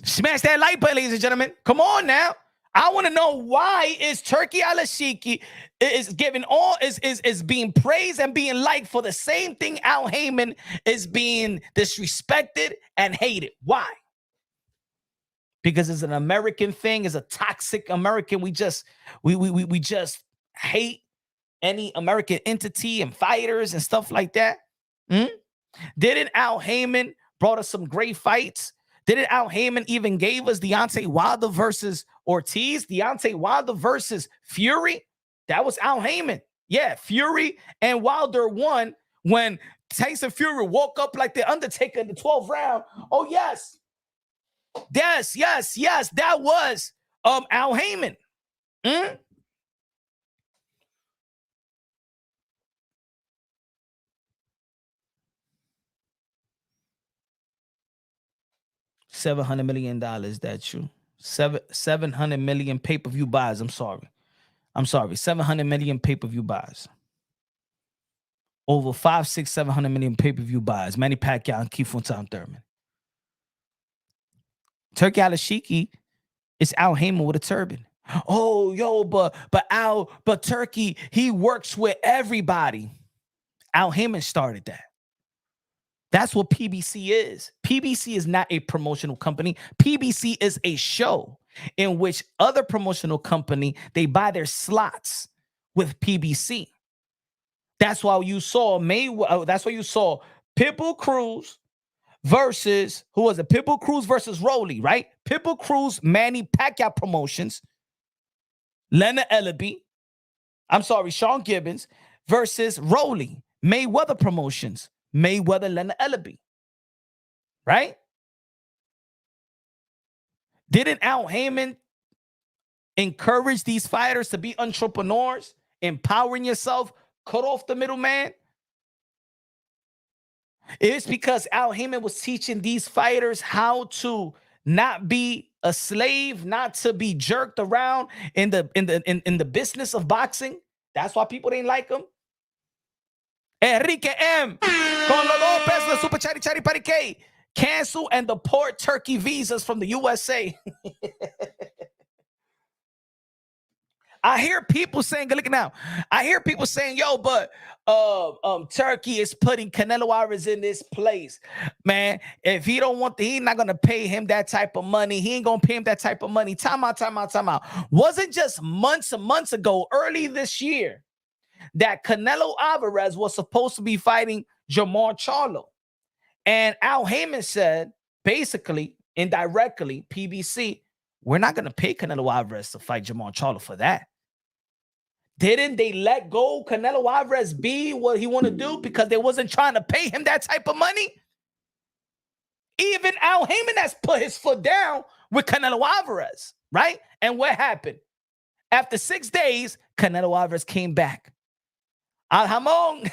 Smash that like button, ladies and gentlemen. Come on now. I want to know why is Turki Al-Alshikh is giving is being praised and being liked for the same thing Al Haymon is being disrespected and hated. Why? Because it's an American thing, it's a toxic American. We just hate any American entity and fighters and stuff like that. Didn't Al Haymon brought us some great fights? Didn't Al Haymon even gave us Deontay Wilder versus Ortiz? Deontay Wilder versus Fury? That was Al Haymon. Yeah, Fury and Wilder won when Tyson Fury woke up like the Undertaker in the 12th round. Oh, yes. Yes. That was Al Haymon. $700 million. That's true. 700 million pay-per-view buys. I'm sorry. 700 million pay-per-view buys. Over 5, 6, 700 million pay-per-view buys. Manny Pacquiao and Keith Thurman. Turki Al-Alshikh is Al Haymon with a turban. Oh, yo, but Turki, he works with everybody. Al Haymon started that. That's what PBC is. PBC is not a promotional company. PBC is a show in which other promotional company, they buy their slots with PBC. That's why you saw Pitbull Cruz versus, who was it? Pitbull Cruz versus Rolly, right? Pitbull Cruz, Manny Pacquiao Promotions, Leonard Ellaby, Sean Gibbons versus Rolly, Mayweather Promotions, Mayweather, Leonard Ellaby, right? Didn't Al Haymon encourage these fighters to be entrepreneurs, empowering yourself, cut off the middleman? It's because Al Haymon was teaching these fighters how to not be a slave, not to be jerked around in the business of boxing. That's why people didn't like him. Enrique M. Con los dos pesos, super chatty chatty patty K. Cancel and deport Turkey visas from the USA. I hear people saying, look now. I hear people saying, yo, but Turkey is putting Canelo Alvarez in this place. Man, if he don't want he's not gonna pay him that type of money. He ain't gonna pay him that type of money. Time out. Wasn't just months ago, early this year, that Canelo Alvarez was supposed to be fighting Jermall Charlo. And Al Haymon said, basically, indirectly, PBC, we're not gonna pay Canelo Alvarez to fight Jermall Charlo for that. Didn't they let go Canelo Alvarez be what he want to do because they wasn't trying to pay him that type of money? Even Al Haymon has put his foot down with Canelo Alvarez, right? And what happened? After 6 days, Canelo Alvarez came back. Haymon.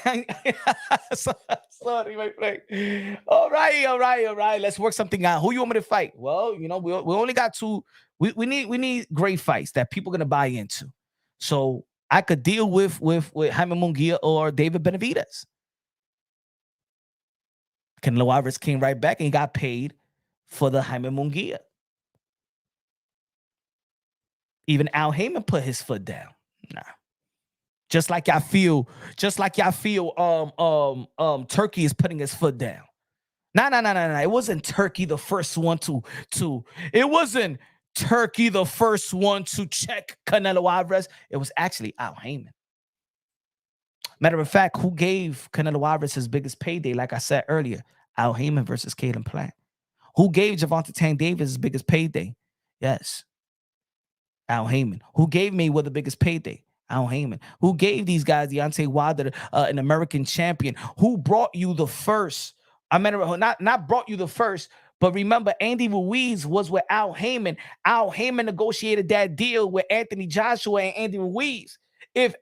Sorry, my friend. All right. Let's work something out. Who you want me to fight? Well, we only got two. We need great fights that people are gonna buy into. So I could deal with Haymon Munguia or David Benavidez. Canelo Alvarez came right back and he got paid for the Haymon Munguia. Even Al Haymon put his foot down. Nah. Just like y'all feel Turkey is putting his foot down. No. It wasn't Turkey the first one to it wasn't Turkey the first one to check Canelo Alvarez. It was actually Al Haymon. Matter of fact, who gave Canelo Alvarez his biggest payday? Like I said earlier, Al Haymon versus Caden Plant. Who gave Gervonta Tank Davis his biggest payday? Yes, Al Haymon. Who gave Mayweather the biggest payday? Al Haymon. Who gave these guys Deontay Wilder an American champion? Who brought you the first? I mean, not brought you the first, but remember, Andy Ruiz was with Al Haymon. Al Haymon negotiated that deal with Anthony Joshua and Andy Ruiz. If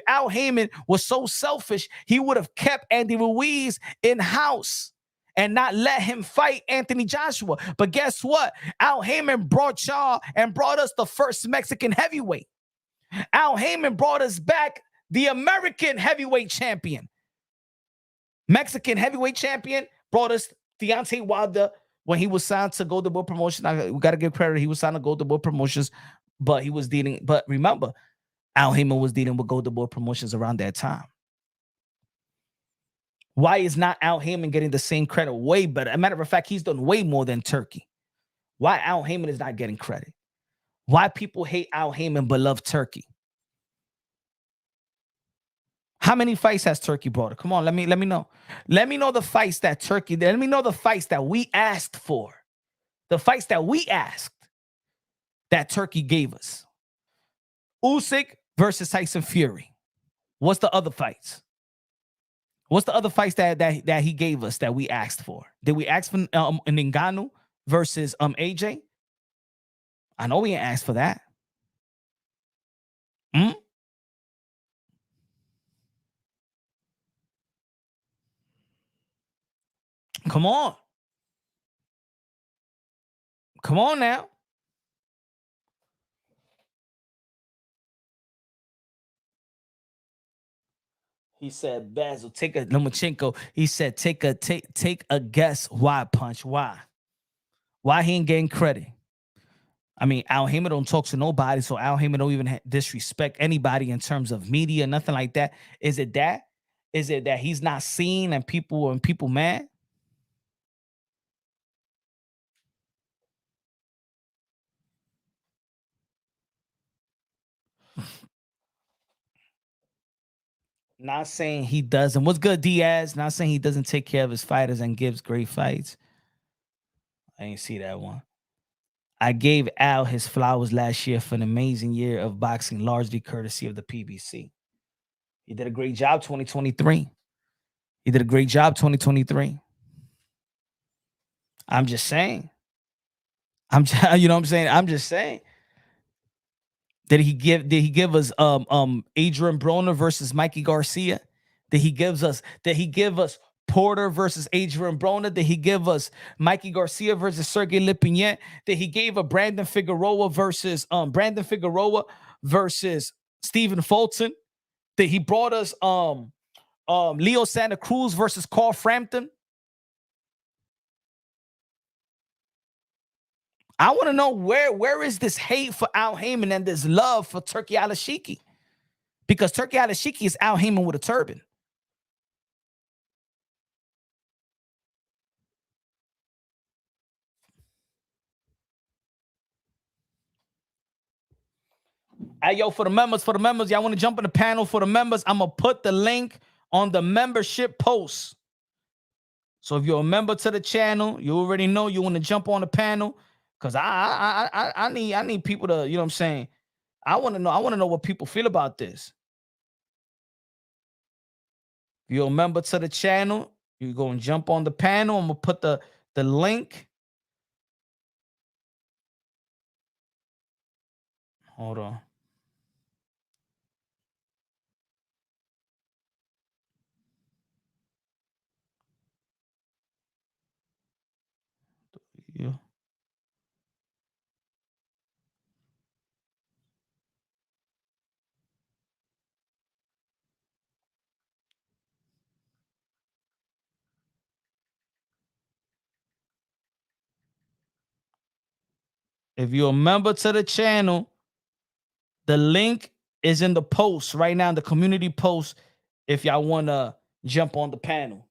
Al Haymon was so selfish, he would have kept Andy Ruiz in-house and not let him fight Anthony Joshua. But guess what? Al Haymon brought y'all and brought us the first Mexican heavyweight. Al Haymon brought us back the American heavyweight champion. Mexican heavyweight champion brought us Deontay Wilder when he was signed to Golden Boy Promotions. We got to give credit. He was signed to Golden Boy Promotions, but he was dealing. But remember, Al Haymon was dealing with Golden Boy Promotions around that time. Why is not Al Haymon getting the same credit? Way better. As a matter of fact, he's done way more than Turkey. Why Al Haymon is not getting credit? Why people hate Al Haymon but love Turkey? How many fights has Turkey brought? Come on, let me know. Let me know the fights that Turkey. Let me know the fights that we asked for. The fights that we asked that Turkey gave us. Usyk versus Tyson Fury. What's the other fights? What's the other fights that he gave us that we asked for? Did we ask for Ngannou versus AJ? I know we ain't asked for that. Come on. Come on now. He said, Basil, take a Lomachenko. He said, take a guess. Why, Punch? Why? Why he ain't getting credit? I mean, Al Haymon don't talk to nobody, so Al Haymon don't even disrespect anybody in terms of media, nothing like that. Is it that? Is it that he's not seen and people mad? Not saying he doesn't. What's good, Diaz? Not saying he doesn't take care of his fighters and gives great fights. I ain't see that one. I gave Al his flowers last year for an amazing year of boxing, largely courtesy of the PBC. He did a great job 2023. He did a great job 2023. I'm just saying. You know what I'm saying? I'm just saying. Did he give us Adrian Broner versus Mikey Garcia? Did he give us Porter versus Adrian Broner? Did he give us Mikey Garcia versus Sergey Lipinets? Did he give a Brandon Figueroa versus Stephen Fulton? Did he brought us Leo Santa Cruz versus Carl Frampton? I want to know where is this hate for Al Haymon and this love for Turki Al-Alshikh? Because Turki Al-Alshikh is Al Haymon with a turban. Hey, yo, for the members, y'all want to jump in the panel for the members? I'm going to put the link on the membership post. So if you're a member to the channel, you already know you want to jump on the panel. Because I need people to, you know what I'm saying? I want to know what people feel about this. If you're a member to the channel, you go and jump on the panel. I'm going to put the link. Hold on. Yeah. If you're a member to the channel, the link is in the post right now, in the community post, if y'all want to jump on the panel.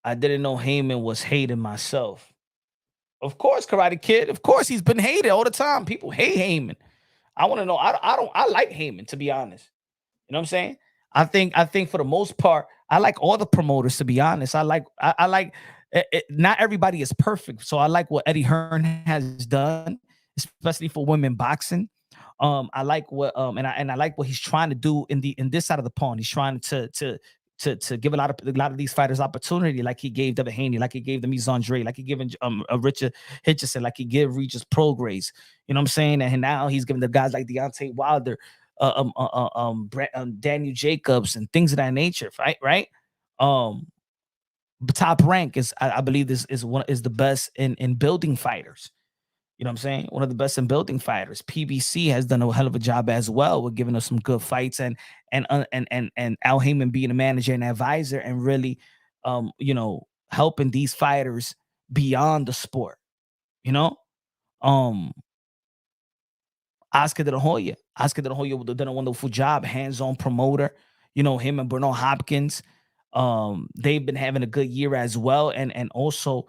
I didn't know Haymon was hating myself. Of course, Karate Kid. Of course, he's been hated all the time. People hate Haymon. I want to know. I like Haymon, to be honest. You know what I'm saying? I think for the most part, I like all the promoters, to be honest. I like not everybody is perfect. So I like what Eddie Hearn has done, especially for women boxing. I like what and I like what he's trying to do in this side of the pond. He's trying to give a lot of these fighters opportunity, like he gave Devin Haney, like he gave the Andre, like he given Richard Hitchison, like he gave Regis Prograis. You know what I'm saying? And now he's giving the guys like Deontay Wilder, Daniel Jacobs, and things of that nature, right? Top rank is, I believe, this is the best in building fighters. You know what I'm saying? One of the best in building fighters. PBC has done a hell of a job as well with giving us some good fights, and Al Haymon being a manager and advisor and really, helping these fighters beyond the sport. You know, Oscar De La Hoya done a wonderful job, hands-on promoter. You know, him and Bernard Hopkins, they've been having a good year as well, and also,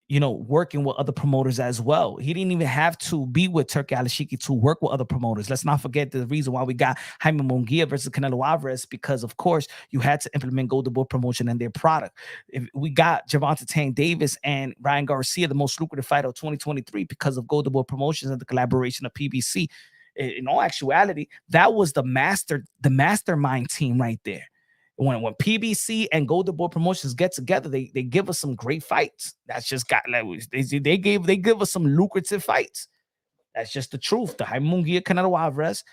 working with other promoters as well. He didn't even have to be with Turki Al-Alshikh to work with other promoters. Let's not forget the reason why we got Jaime Munguia versus Canelo Alvarez, because of course you had to implement Golden Boy Promotion and their product. If we got Gervonta Tank Davis and Ryan Garcia, the most lucrative fighter of 2023, because of Golden Boy Promotions and the collaboration of PBC. In all actuality, that was the mastermind team right there. When PBC and Golden Boy Promotions get together, they give us some great fights. That's just got like they give us some lucrative fights. That's just the truth. The Haymon Canelo Alvarez,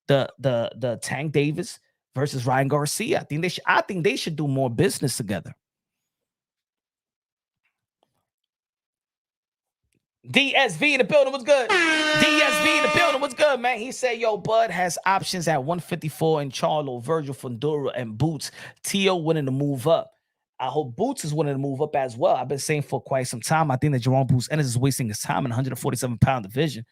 the Tank Davis versus Ryan Garcia. I think they should do more business together. DSV in the building was good. DSV in the building was good, man. He said, yo, Bud has options at 154 in Charlo, Virgil Fundura, and Boots. Tio winning to move up. I hope Boots is winning to move up as well. I've been saying for quite some time. I think that Jerome Boots Ennis is wasting his time in 147-pound division.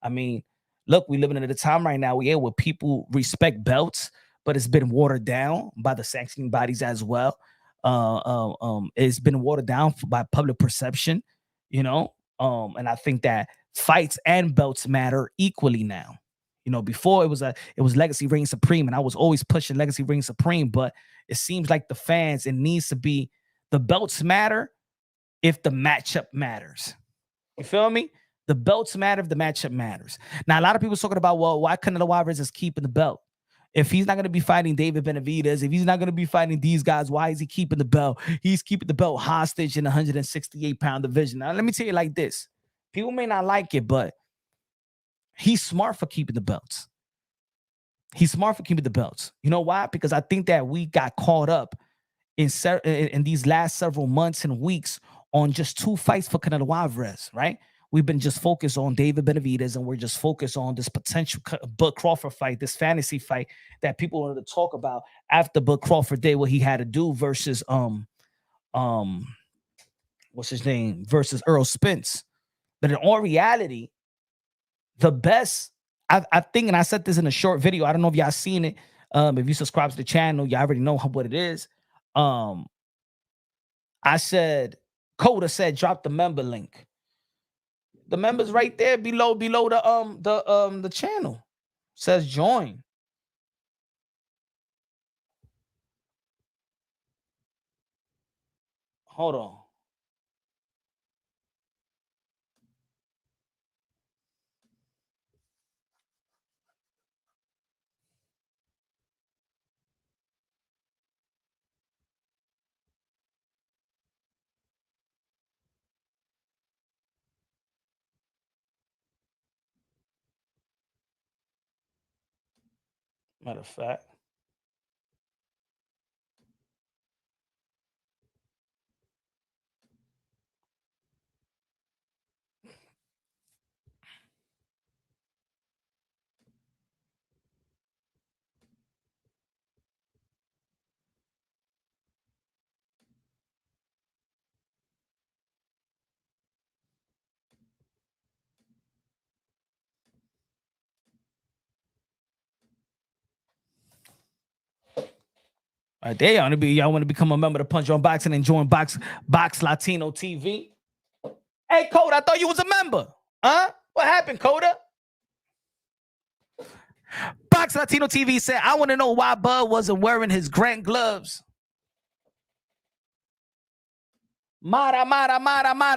I mean, look, we're living in a time right now where people respect belts, but it's been watered down by the sanctioning bodies as well. It's been watered down by public perception, you know. And I think that fights and belts matter equally now. You know, before it was Legacy reign supreme, and I was always pushing Legacy reign supreme, but it seems like the fans, it needs to be the belts matter if the matchup matters. You feel me? The belts matter if the matchup matters. Now, a lot of people talking about, well, why Canelo Alvarez is keeping the belt? If he's not going to be fighting David Benavidez, if he's not going to be fighting these guys, why is he keeping the belt? He's keeping the belt hostage in the 168-pound division. Now, let me tell you like this. People may not like it, but he's smart for keeping the belts. He's smart for keeping the belts. You know why? Because I think that we got caught up in these last several months and weeks on just 2 fights for Canelo Alvarez, right? We've been just focused on David Benavidez, and we're just focused on this potential Bud Crawford fight, this fantasy fight that people wanted to talk about after Bud Crawford did what he had to do versus what's his name, versus Earl Spence. But in all reality, the best, I think, and I said this in a short video. I don't know if y'all seen it. If you subscribe to the channel, y'all already know what it is. I said, Coda said, drop the member link. The members right there below the channel says join. Hold on. Matter of fact. Right there, y'all want to become a member of Punch on Boxing and join Box Latino TV. Hey, Coda, I thought you was a member. Huh? What happened, Coda? Box Latino TV said, I want to know why Bud wasn't wearing his Grant gloves. Mara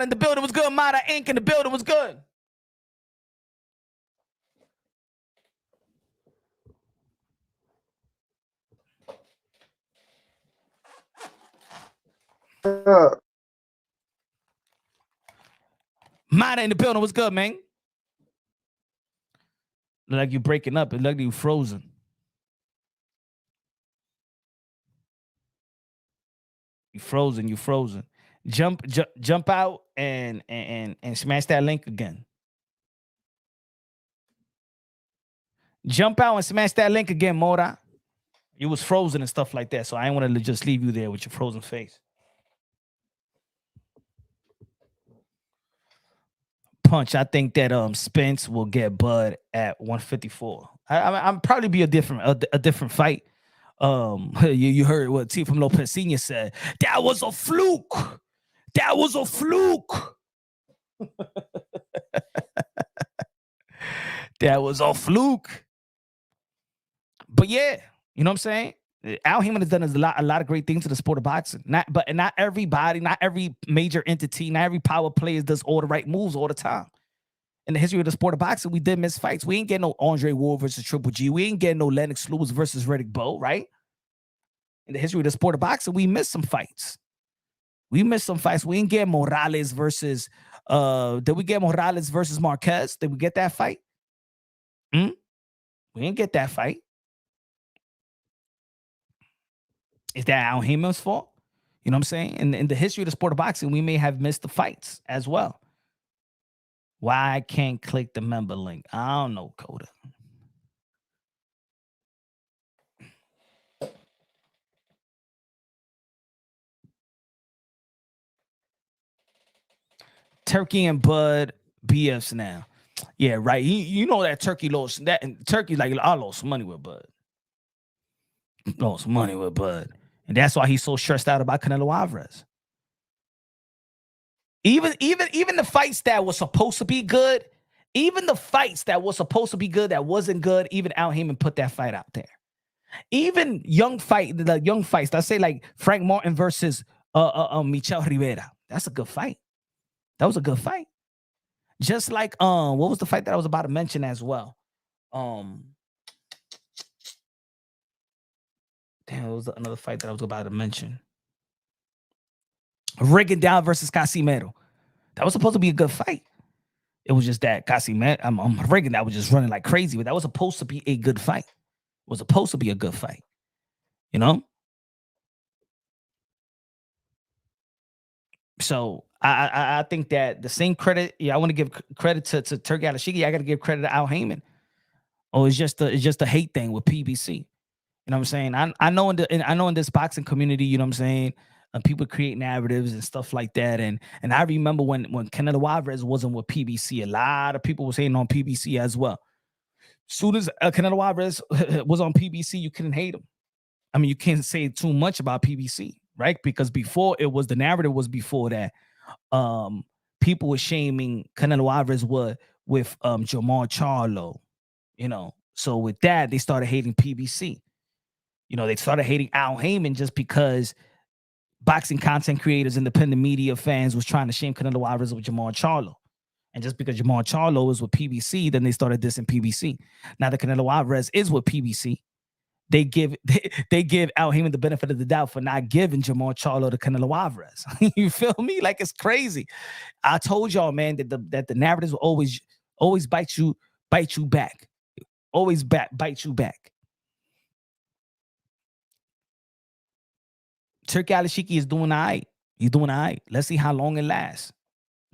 in the building was good. Mara Inc. in the building was good. Mara in the building was good, man. Look like you breaking up. It looked like you frozen. You frozen. Jump out and smash that link again. Jump out and smash that link again, Mora. You was frozen and stuff like that, so I ain't want to just leave you there with your frozen face. Punch, I think that Spence will get Bud at 154. I'm probably be a different fight. You heard what T from Lopez Senior said. That was a fluke. That was a fluke. That was a fluke. But yeah, you know what I'm saying? Al Haymon has done a lot of great things to the sport of boxing. Not everybody, not every major entity, not every power player does all the right moves all the time. In the history of the sport of boxing, we did miss fights. We ain't getting no Andre Ward versus Triple G. We ain't getting no Lennox Lewis versus Riddick Bowe, right? In the history of the sport of boxing, we missed some fights. We ain't get Morales versus did we get Morales versus Marquez? Did we get that fight? We didn't get that fight. Is that Al Haymon's fault? You know what I'm saying? In the history of the sport of boxing, we may have missed the fights as well. Why I can't click the member link? I don't know, Coda. Turkey and Bud BFs now. Yeah, right. You know that Turkey lost that, and Turkey like I lost money with Bud. Lost money with Bud. And that's why he's so stressed out about Canelo Alvarez. Even the fights that were supposed to be good, even the fights that were supposed to be good that wasn't good, even Al Haymon put that fight out there. Even the young fights, let's say like Frank Martin versus Michel Rivera. That's a good fight. That was a good fight. Just like what was the fight that I was about to mention as well? Damn, it was another fight that I was about to mention. Rigondeaux versus Casimero. That was supposed to be a good fight. It was just that Casimero, Rigondeaux was just running like crazy, but that was supposed to be a good fight. It was supposed to be a good fight. You know? So I think that the same credit, I want to give credit to Turki Al-Alshikh. I got to give credit to Al Haymon. Oh, it's just a hate thing with PBC. You know what I'm saying? I know in this boxing community, you know what I'm saying, people create narratives and stuff like that. And I remember when Canelo Alvarez wasn't with PBC, a lot of people were saying on PBC as well. As soon as Canelo Alvarez was on PBC, you couldn't hate him. I mean, you can't say too much about PBC, right? Because before it was the narrative was before that people were shaming Canelo Alvarez with Jamal Charlo, you know. So with that, they started hating PBC. You know, they started hating Al Haymon just because boxing content creators, independent media fans was trying to shame Canelo Alvarez with Jamal Charlo. And just because Jamal Charlo is with PBC, then they started dissing PBC. Now that Canelo Alvarez is with PBC, they give Al Haymon the benefit of the doubt for not giving Jamal Charlo to Canelo Alvarez. You feel me? Like, it's crazy. I told y'all, man, that the narratives will always bite you back. Always bite you back. Turki Al-Alshikh is doing all right. He's doing all right. Let's see how long it lasts.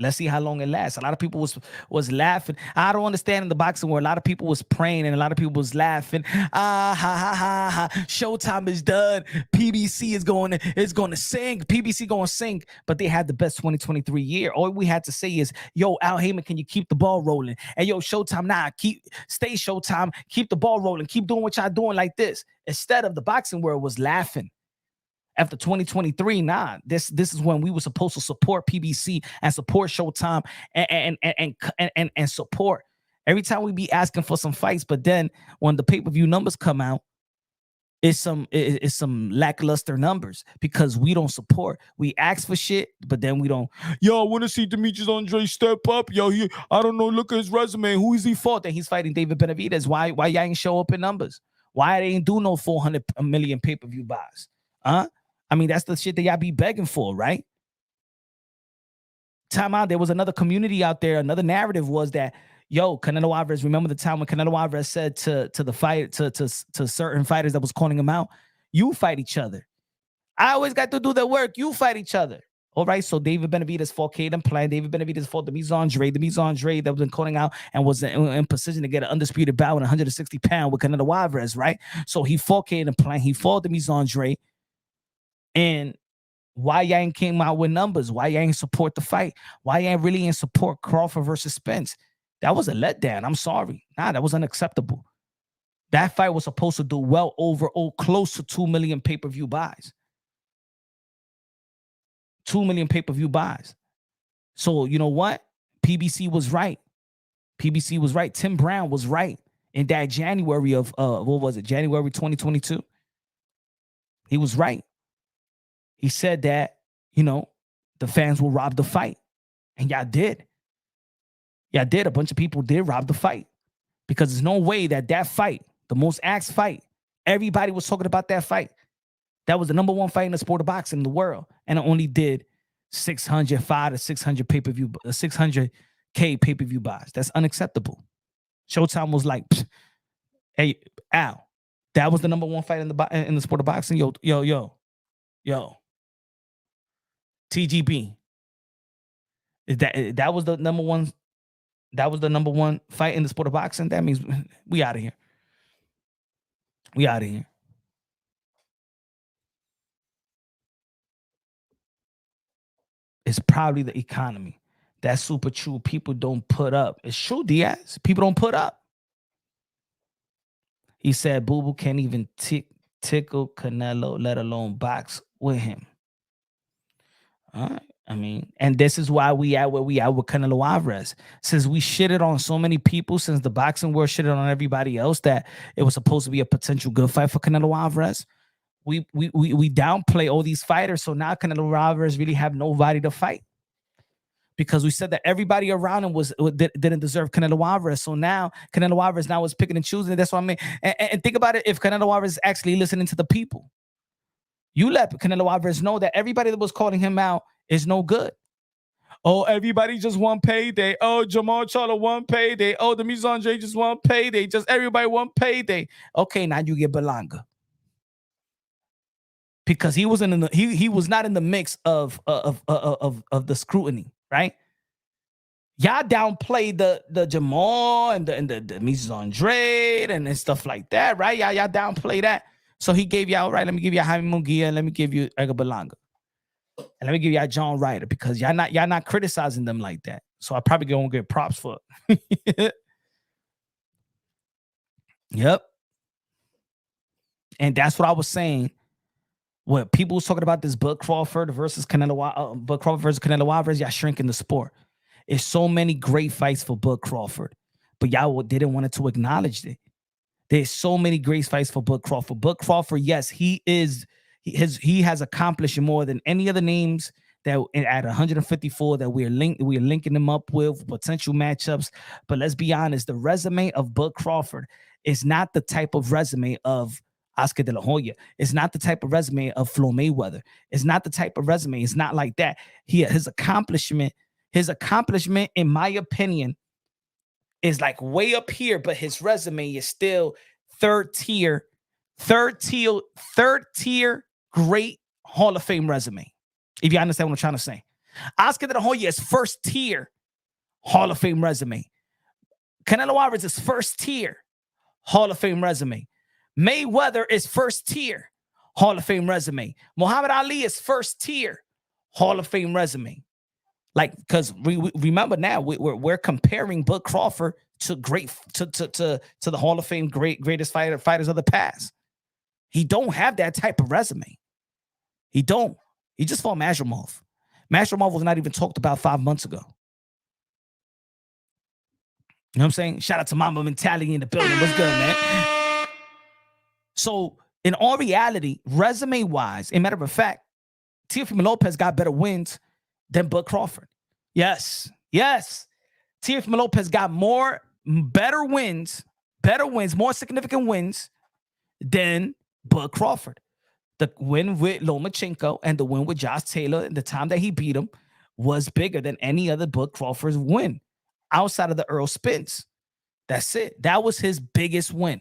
Let's see how long it lasts. A lot of people was laughing. I don't understand in the boxing world. A lot of people was praying and a lot of people was laughing. Ha ha ha ha. Showtime is done. PBC is going to sink. PBC going to sink. But they had the best 2023 year. All we had to say is, yo, Al Haymon, can you keep the ball rolling? And yo, Showtime, stay Showtime. Keep the ball rolling. Keep doing what y'all doing like this. Instead of the boxing world was laughing. After 2023, this is when we were supposed to support PBC and support Showtime and support. Every time we be asking for some fights, but then when the pay-per-view numbers come out, it's some lackluster numbers because we don't support. We ask for shit, but then we don't. Yo, I want to see Demetrius Andre step up. Yo, I don't know. Look at his resume. Who is he fought? That he's fighting David Benavidez. Why y'all ain't show up in numbers? Why they ain't do no 400 million pay-per-view buys? Huh? I mean, that's the shit that y'all be begging for, right? Time out. There was another community out there. Another narrative was that, yo, Canelo Alvarez. Remember the time when Canelo Alvarez said to the fight to certain fighters that was calling him out, "You fight each other. I always got to do the work. You fight each other." All right. So David Benavidez fought Caden Plant. David Benavidez fought Demetrius Andre. Demetrius Andre that was been calling out and was in position to get an undisputed bout in 160 pound with Canelo Alvarez, right? So he fought Caden Plant. He fought Demetrius Andre. And why y'all ain't came out with numbers? Why y'all ain't support the fight? Why y'all ain't really in support Crawford versus Spence? That was a letdown. I'm sorry. That was unacceptable. That fight was supposed to do well over close to 2 million pay-per-view buys. 2 million pay-per-view buys. So you know what? PBC was right. PBC was right. Tim Brown was right in that January of what was it? January 2022. He was right. He said that, you know, the fans will rob the fight. And y'all did. Y'all did. A bunch of people did rob the fight. Because there's no way that fight, the most asked fight, everybody was talking about that fight. That was the number one fight in the sport of boxing in the world. And it only did 605 to 600 pay-per-view, 600K pay-per-view buys. That's unacceptable. Showtime was like, hey, Al, that was the number one fight in the sport of boxing. Yo. Yo, TGB. That was the number one. That was the number one fight in the sport of boxing. That means we out of here. We out of here. It's probably the economy. That's super true. People don't put up. It's true, Diaz. People don't put up. He said Boo Boo can't even tickle Canelo, let alone box with him. All right. I mean, and this is why we at where we at with Canelo Alvarez. Since we shitted on so many people, since the boxing world shitted on everybody else that it was supposed to be a potential good fight for Canelo Alvarez, we downplay all these fighters. So now Canelo Alvarez really have nobody to fight. Because we said that everybody around him didn't deserve Canelo Alvarez. So now Canelo Alvarez now is picking and choosing. That's what I mean. And think about it, if Canelo Alvarez is actually listening to the people. You let Canelo Alvarez know that everybody that was calling him out is no good. Oh, everybody just want payday. Oh, Jamal Charlo want payday. Oh, the Andre just want payday. Just everybody want payday. Okay, now you get Berlanga. Because he wasn't in the he was not in the mix of the scrutiny, right? Y'all downplayed the Jamal and the Andre and stuff like that, right? Y'all downplay that. So he gave y'all, right, let me give you Haymon and let me give you Edgar Berlanga. And let me give y'all John Ryder because y'all not criticizing them like that. So I probably gonna get props for it. Yep. And that's what I was saying. When people was talking about this Bud Crawford versus Canelo Alvarez, y'all shrinking the sport. It's so many great fights for Bud Crawford, but y'all didn't want to acknowledge it. There's so many great fights for Bud Crawford. Bud Crawford, yes, he has accomplished more than any other names that at 154 that we're linking them up with potential matchups. But let's be honest, the resume of Bud Crawford is not the type of resume of Oscar De La Hoya. It's not the type of resume of Floyd Mayweather. It's not the type of resume. It's not like that. His accomplishment, in my opinion, is like way up here, but his resume is still third tier, great Hall of Fame resume. If you understand what I'm trying to say. Oscar De La Hoya is first tier Hall of Fame resume. Canelo Alvarez is first tier Hall of Fame resume. Mayweather is first tier Hall of Fame resume. Muhammad Ali is first tier Hall of Fame resume. Like, because we remember now we're comparing Bud Crawford to the Hall of Fame greatest fighters of the past. He don't have that type of resume. He don't. He just fought Masvidal. Masvidal was not even talked about 5 months ago. You know what I'm saying? Shout out to Mamba Mentality in the building. What's good, man? So, in all reality, resume-wise, in matter of fact, Teofimo Lopez got better wins than Bud Crawford. Yes. Teofimo Lopez got better wins, more significant wins than Bud Crawford. The win with Lomachenko and the win with Josh Taylor and the time that he beat him was bigger than any other Bud Crawford's win outside of the Earl Spence. That's it. That was his biggest win.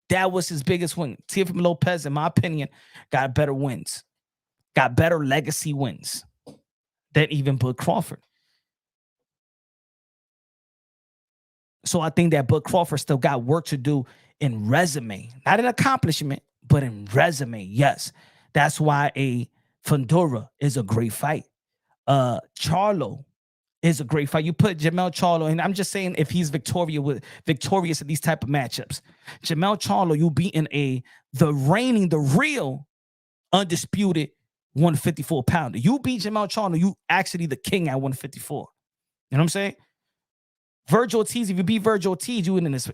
Teofimo Lopez, in my opinion, got better wins, got better legacy wins than even Bud Crawford. So I think that Bud Crawford still got work to do in resume, not in accomplishment, but in resume. Yes, that's why a Fundora is a great fight. Charlo is a great fight. You put Jamel Charlo, and I'm just saying if he's victorious in these type of matchups, Jamel Charlo, you beating the real undisputed 154 pounder. You beat Jamel Charlo, you actually the king at 154. You know what I'm saying? Virgil Ortiz, if you beat Virgil Ortiz, you in his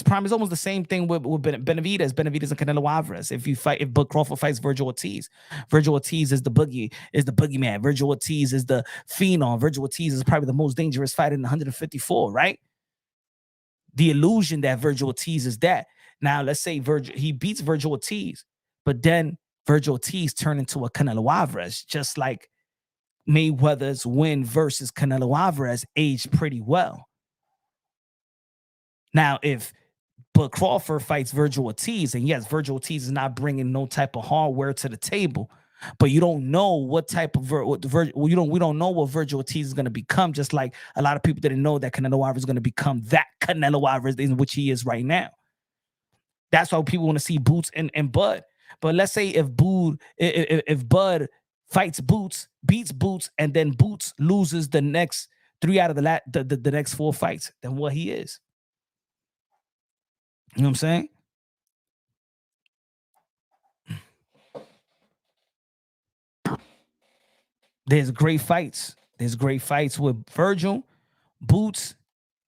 prime. It's almost the same thing with Benavidez and Canelo Alvarez. If Bud Crawford fights Virgil Ortiz is the boogeyman. Virgil Ortiz is the phenom. Virgil Ortiz is probably the most dangerous fighter in 154, right? The illusion that Virgil Ortiz is that. Now, let's say he beats Virgil Ortiz, but then Virgil Ortiz turned into a Canelo Alvarez, just like Mayweather's win versus Canelo Alvarez aged pretty well. Now, if Bud Crawford fights Virgil Ortiz, and yes, Virgil Ortiz is not bringing no type of hardware to the table, but you don't know what type of we don't know what Virgil Ortiz is going to become. Just like a lot of people didn't know that Canelo Alvarez is going to become that Canelo Alvarez in which he is right now. That's why people want to see Boots and Bud. But let's say if Bud fights Boots, beats Boots, and then Boots loses the next 3 out of the next 4 fights, then what he is. You know what I'm saying? There's great fights. There's great fights with Virgil, Boots,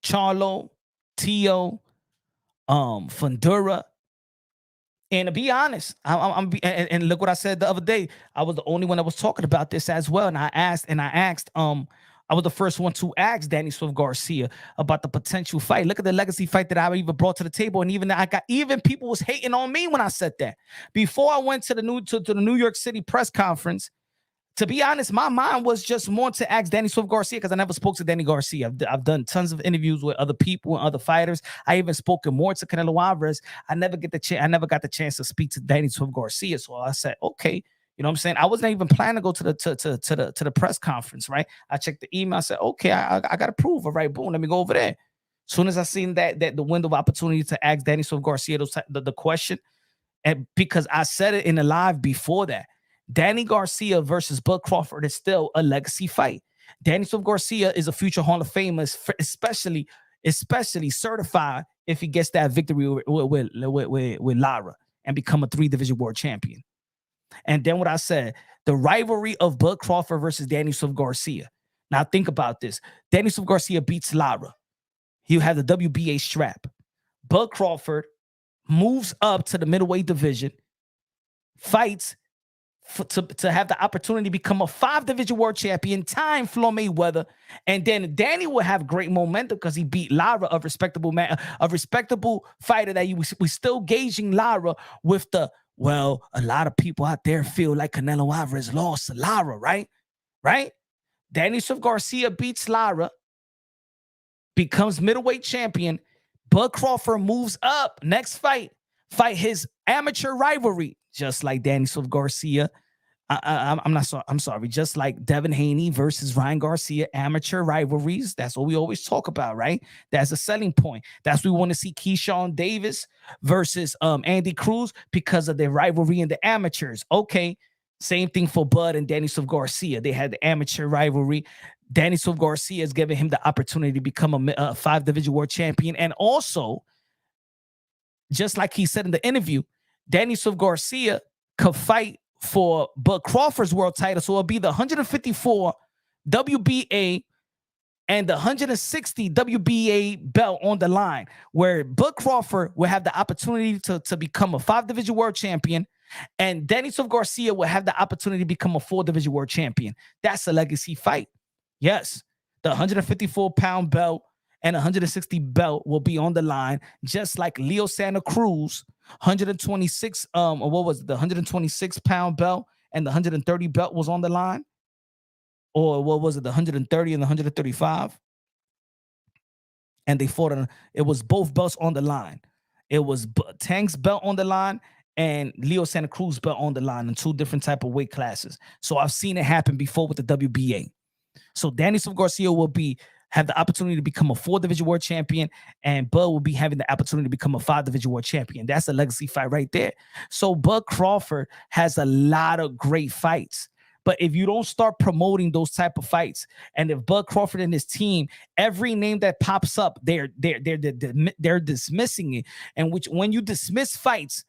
Charlo, Tio, Fundura. And to be honest, and look what I said the other day. I was the only one that was talking about this as well. And I asked, I was the first one to ask Danny Swift Garcia about the potential fight. Look at the legacy fight that I even brought to the table. And even people was hating on me when I said that. Before I went to the New York City press conference, to be honest, my mind was just more to ask Danny Swift Garcia because I never spoke to Danny Garcia. I've done tons of interviews with other people and other fighters. I even spoken more to Canelo Alvarez. I never got the chance to speak to Danny Swift Garcia. So I said, okay, you know what I'm saying? I wasn't even planning to go to the press conference, right? I checked the email. I said, okay, I got approved. All right, boom, let me go over there. As soon as I seen that the window of opportunity to ask Danny Swift Garcia the question, and because I said it in the live before that. Danny Garcia versus Bud Crawford is still a legacy fight. Danny Swift Garcia is a future Hall of Famer, especially certified if he gets that victory with Lara and become a 3-division world champion. And then what I said, the rivalry of Bud Crawford versus Danny Swift Garcia. Now think about this. Danny Swift Garcia beats Lara. He'll have the WBA strap. Bud Crawford moves up to the middleweight division, fights to have the opportunity to become a 5-division world champion, time Floyd Mayweather, and then Danny will have great momentum because he beat Lara, a respectable fighter that we still gauging Lara with a lot of people out there feel like Canelo Alvarez lost to Lara, right? Danny Swift Garcia beats Lara, becomes middleweight champion. Bud Crawford moves up next fight his amateur rivalry. Just like Danny Swift Garcia, I'm sorry. Just like Devin Haney versus Ryan Garcia, amateur rivalries. That's what we always talk about, right? That's a selling point. That's what we want to see Keyshawn Davis versus Andy Cruz because of their rivalry in the amateurs. Okay, same thing for Bud and Danny Swift Garcia. They had the amateur rivalry. Danny Swift Garcia is giving him the opportunity to become a 5-division world champion, and also, just like he said in the interview, Danny Swift Garcia could fight for Bud Crawford's world title. So it'll be the 154 WBA and the 160 WBA belt on the line, where Bud Crawford will have the opportunity to become a 5-division world champion, and Danny Swift Garcia will have the opportunity to become a 4-division world champion. That's a legacy fight. Yes, the 154-pound belt and 160 belt will be on the line, just like Leo Santa Cruz, 126, the 126-pound belt and the 130 belt was on the line? Or what was it, the 130 and the 135? And they fought it was both belts on the line. It was Tank's belt on the line and Leo Santa Cruz belt on the line in 2 different type of weight classes. So I've seen it happen before with the WBA. So Danny Swift Garcia will have the opportunity to become a 4-division world champion, and Bud will be having the opportunity to become a 5-division world champion. That's a legacy fight right there. So Bud Crawford has a lot of great fights. But if you don't start promoting those type of fights, and if Bud Crawford and his team, every name that pops up, they're dismissing it. And when you dismiss fights,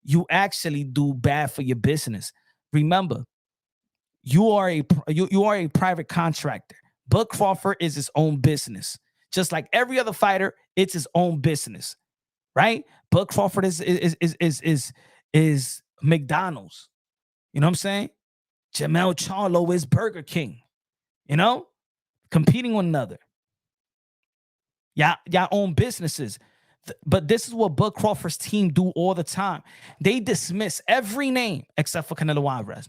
you actually do bad for your business. Remember, you are a private contractor. Bud Crawford is his own business. Just like every other fighter, it's his own business, right? Bud Crawford is McDonald's. You know what I'm saying? Jamel Charlo is Burger King. You know? Competing one another. Y'all own businesses. But this is what Bud Crawford's team do all the time. They dismiss every name except for Canelo Alvarez.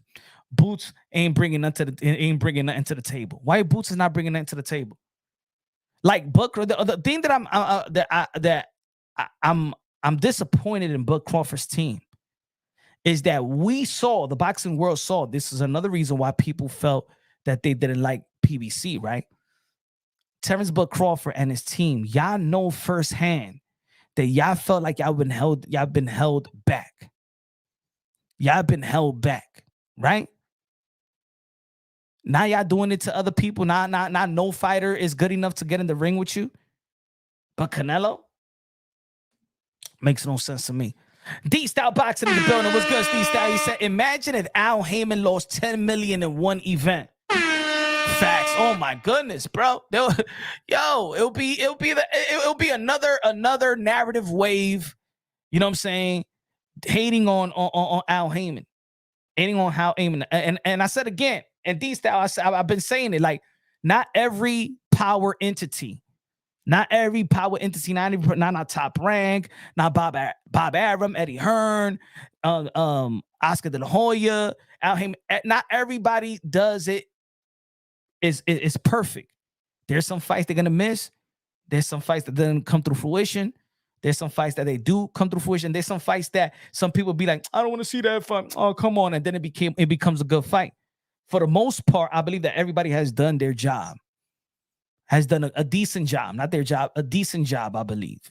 Boots ain't bringing nothing to the table. Why Boots is not bringing nothing to the table? Like the thing that I'm disappointed in Bud Crawford's team is that we saw, the boxing world saw, this is another reason why people felt that they didn't like PBC, right? Terrence Bud Crawford and his team, y'all know firsthand that y'all felt like y'all been held back. Y'all been held back, right? Now y'all doing it to other people. Now no fighter is good enough to get in the ring with you. But Canelo makes no sense to me. D-Style Boxing in the building. What's good, D-Style? He said, imagine if Al Haymon lost 10 million in one event. Facts. Oh my goodness, bro. It'll be another narrative wave. You know what I'm saying? Hating on Al Haymon. Hating on Al Haymon. And I said again, and D-Style, I've been saying it, like, not every power entity, not Top Rank, not Bob Arum, Eddie Hearn, Oscar De La Hoya, Al Haymon, not everybody does it is perfect. There's some fights they're gonna miss. There's some fights that didn't come through fruition. There's some fights that they do come through fruition. There's some fights that some people be like, I don't want to see that fight. Oh, come on. And then it becomes a good fight. For the most part, I believe that everybody has done their job, has done a decent job, not their job, a decent job, I believe.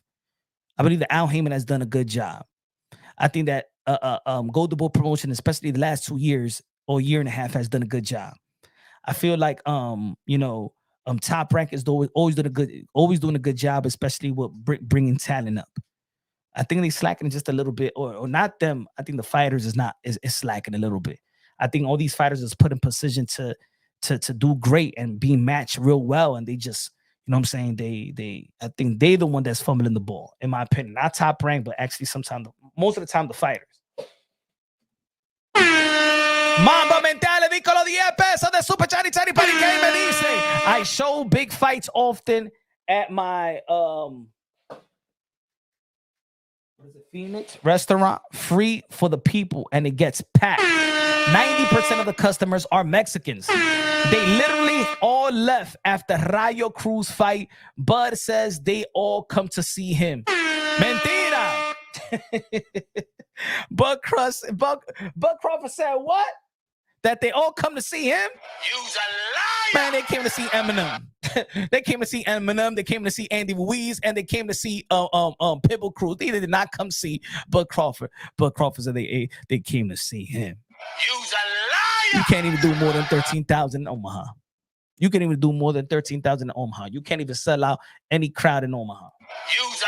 I believe that Al Haymon has done a good job. I think that Golden Boy Promotion, especially the last 2 years or year and a half, has done a good job. I feel like Top Rank is always doing a good job, especially with bringing talent up. I think they slacking just a little bit, or not them. I think the fighters is slacking a little bit. I think all these fighters is put in position to do great and be matched real well, and they just, you know what I'm saying, I think they the one that's fumbling the ball, in my opinion. Not Top Rank, but actually most of the time the fighters. Mamba Mentale, Nicolo 10 pesos de Super Chari Chari Pari que me dice. I show big fights often at my Phoenix restaurant, free for the people, and it gets packed. 90% of the customers are Mexicans. They literally all left after Rayo Cruz fight. Bud says they all come to see him. Mentira. Bud Crawford said what? That they all come to see him? You's a liar! Man, they came to see Eminem. They came to see Eminem. They came to see Andy Ruiz, and they came to see Pitbull Cruz. They did not come see Bud Crawford. Bud Crawford said they came to see him. You's a liar! You can't even do more than 13,000 in Omaha. You can't even do more than 13,000 in Omaha. You can't even sell out any crowd in Omaha. You's a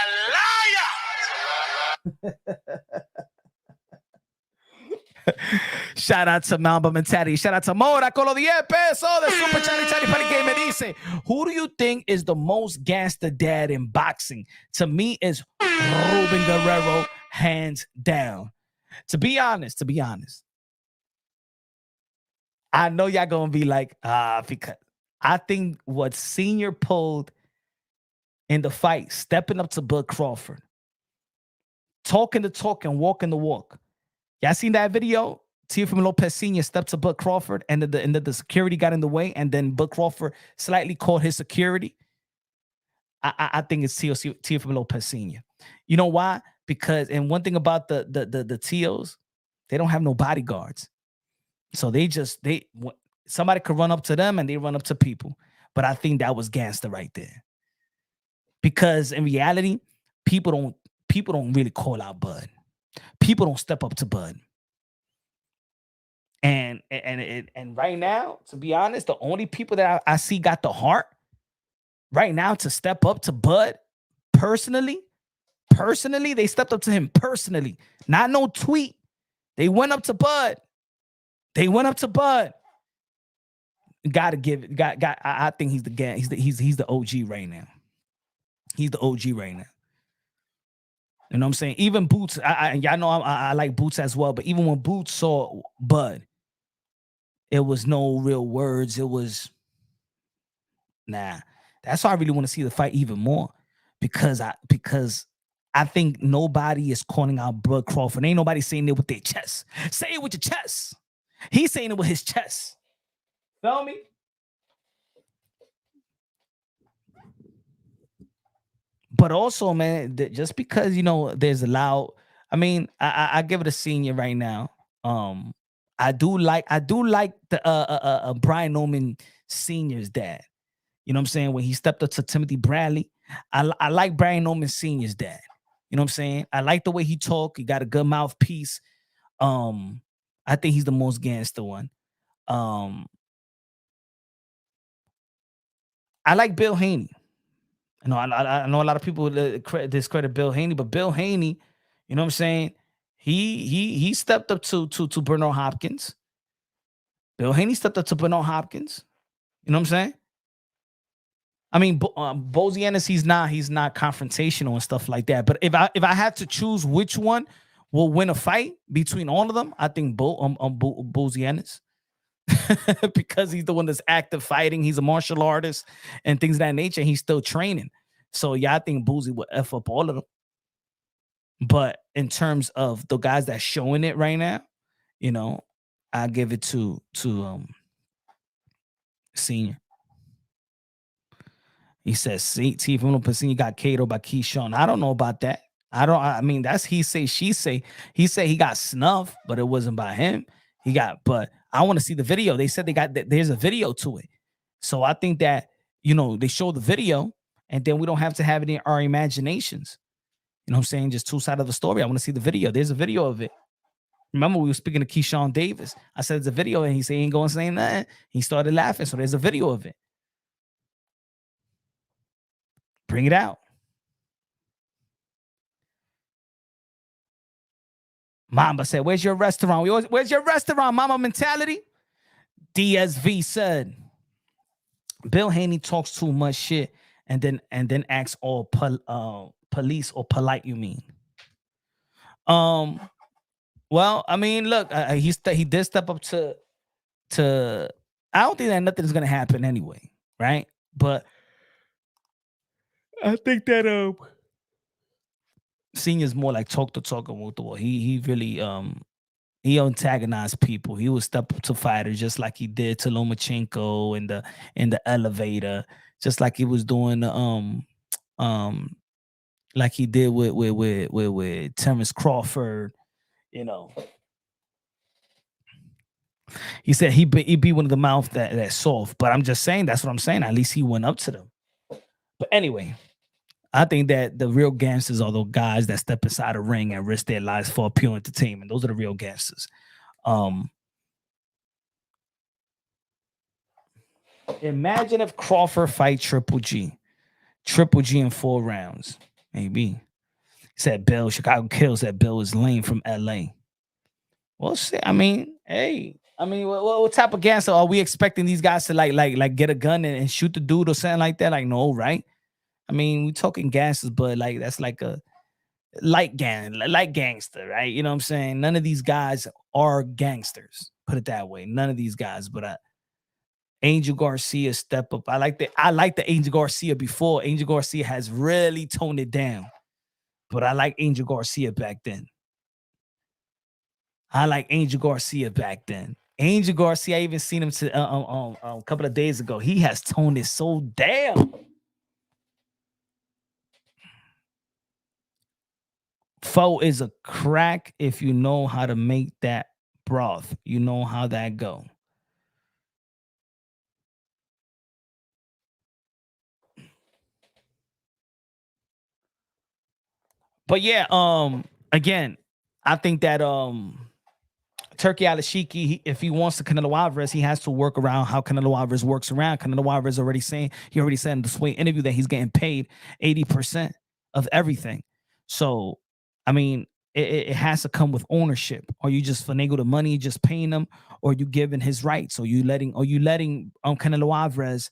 liar! Shout out to Mamba Mentati. Shout out to Mora con los 10 pesos de Super Chari Chari Pari que me dice. Who do you think is the most gangsta dad in boxing? To me, is Ruben Guerrero, hands down. To be honest, I know y'all gonna be like, because I think what Senior pulled in the fight, stepping up to Bud Crawford, talking the talk and walking the walk. Y'all seen that video? Teofimo Lopez Sr. stepped to Bud Crawford, and the security got in the way, and then Bud Crawford slightly called his security. I think it's Teofimo Lopez Sr. You know why? Because, and one thing about the TOs, they don't have no bodyguards. So somebody could run up to them and they run up to people. But I think that was gangster right there. Because in reality, people don't really call out Bud. People don't step up to Bud. And right now, to be honest, the only people that I see got the heart right now to step up to Bud personally, they stepped up to him personally. Not no tweet. They went up to Bud. Gotta give it. I think he's the guy. He's the OG right now. He's the OG right now. You know what I'm saying? Even Boots, y'all know I like Boots as well, but even when Boots saw Bud, it was no real words. It was, nah. That's why I really want to see the fight even more, because I think nobody is calling out Bud Crawford. Ain't nobody saying it with their chest. Say it with your chest. He's saying it with his chest. Feel me? But also, man, just because, there's a loud, I mean, I give it a Senior right now. I do like the Brian Norman Sr.'s dad. You know what I'm saying? When he stepped up to Timothy Bradley, I like Brian Norman Sr.'s dad. You know what I'm saying? I like the way he talk. He got a good mouthpiece. I think he's the most gangster one. I like Bill Haney. I know a lot of people discredit Bill Haney, but Bill Haney, you know what I'm saying? He stepped up to Bernard Hopkins. Bill Haney stepped up to Bernard Hopkins. You know what I'm saying? I mean, Bozianis, he's not confrontational and stuff like that. But if I had to choose which one will win a fight between all of them, I think Bozianis. Because he's the one that's active fighting. He's a martial artist and things of that nature. He's still training. So yeah, I think Boozy would F up all of them. But in terms of the guys that's showing it right now, you know, I give it to Senior. He says, see, if Senior got KO'd by Keyshawn. I don't know about that. I mean, that's he say, she say. He said he got snuffed, but it wasn't by him. But I want to see the video. They said there's a video to it. So I think that, you know, they show the video and then we don't have to have it in our imaginations. You know what I'm saying? Just two sides of the story. I want to see the video. There's a video of it. Remember, we were speaking to Keyshawn Davis. I said it's a video and he said he ain't going to say nothing. He started laughing. So there's a video of it. Bring it out. Mamba said, where's your restaurant? Where's your restaurant, Mama mentality? DSV said, Bill Haney talks too much shit and then acts all police or polite, you mean? Well, I mean, look, he did step up to I don't think that nothing's gonna happen anyway, right? But I think that Senior's more like talk the talk and walk the walk. He really he antagonized people. He would step up to fighters just like he did to Lomachenko in the elevator, just like he was doing like he did with Terrence Crawford, you know. He said he be one of the mouth that's soft, but I'm just saying that's what I'm saying. At least he went up to them. But anyway, I think that the real gangsters are those guys that step inside a ring and risk their lives for pure entertainment. Those are the real gangsters. Imagine if Crawford fight Triple G in 4 rounds. Maybe. He said Bill, Chicago Kills that Bill is lame from LA. Well, shit, I mean, hey. I mean, what type of gangster are we expecting these guys to like get a gun and shoot the dude or something like that? Like, no, right? I mean, we talking gangsters, but like that's like a light gangster, right? You know what I'm saying? None of these guys are gangsters. Put it that way. None of these guys, but Angel Garcia step up. I like the Angel Garcia before. Angel Garcia has really toned it down, but I like Angel Garcia back then. Angel Garcia, I even seen him a couple of days ago. He has toned it so down. Pho is a crack if you know how to make that broth. You know how that go. But yeah, again, I think that Turki Al-Alshikh, if he wants to Canelo Alvarez, he has to work around how Canelo Alvarez works around. Canelo Alvarez already said in the Sway interview that he's getting paid 80% of everything. So, I mean, it has to come with ownership. Are you just finagle the money, just paying him, or you giving his rights? Or you letting Canelo Alvarez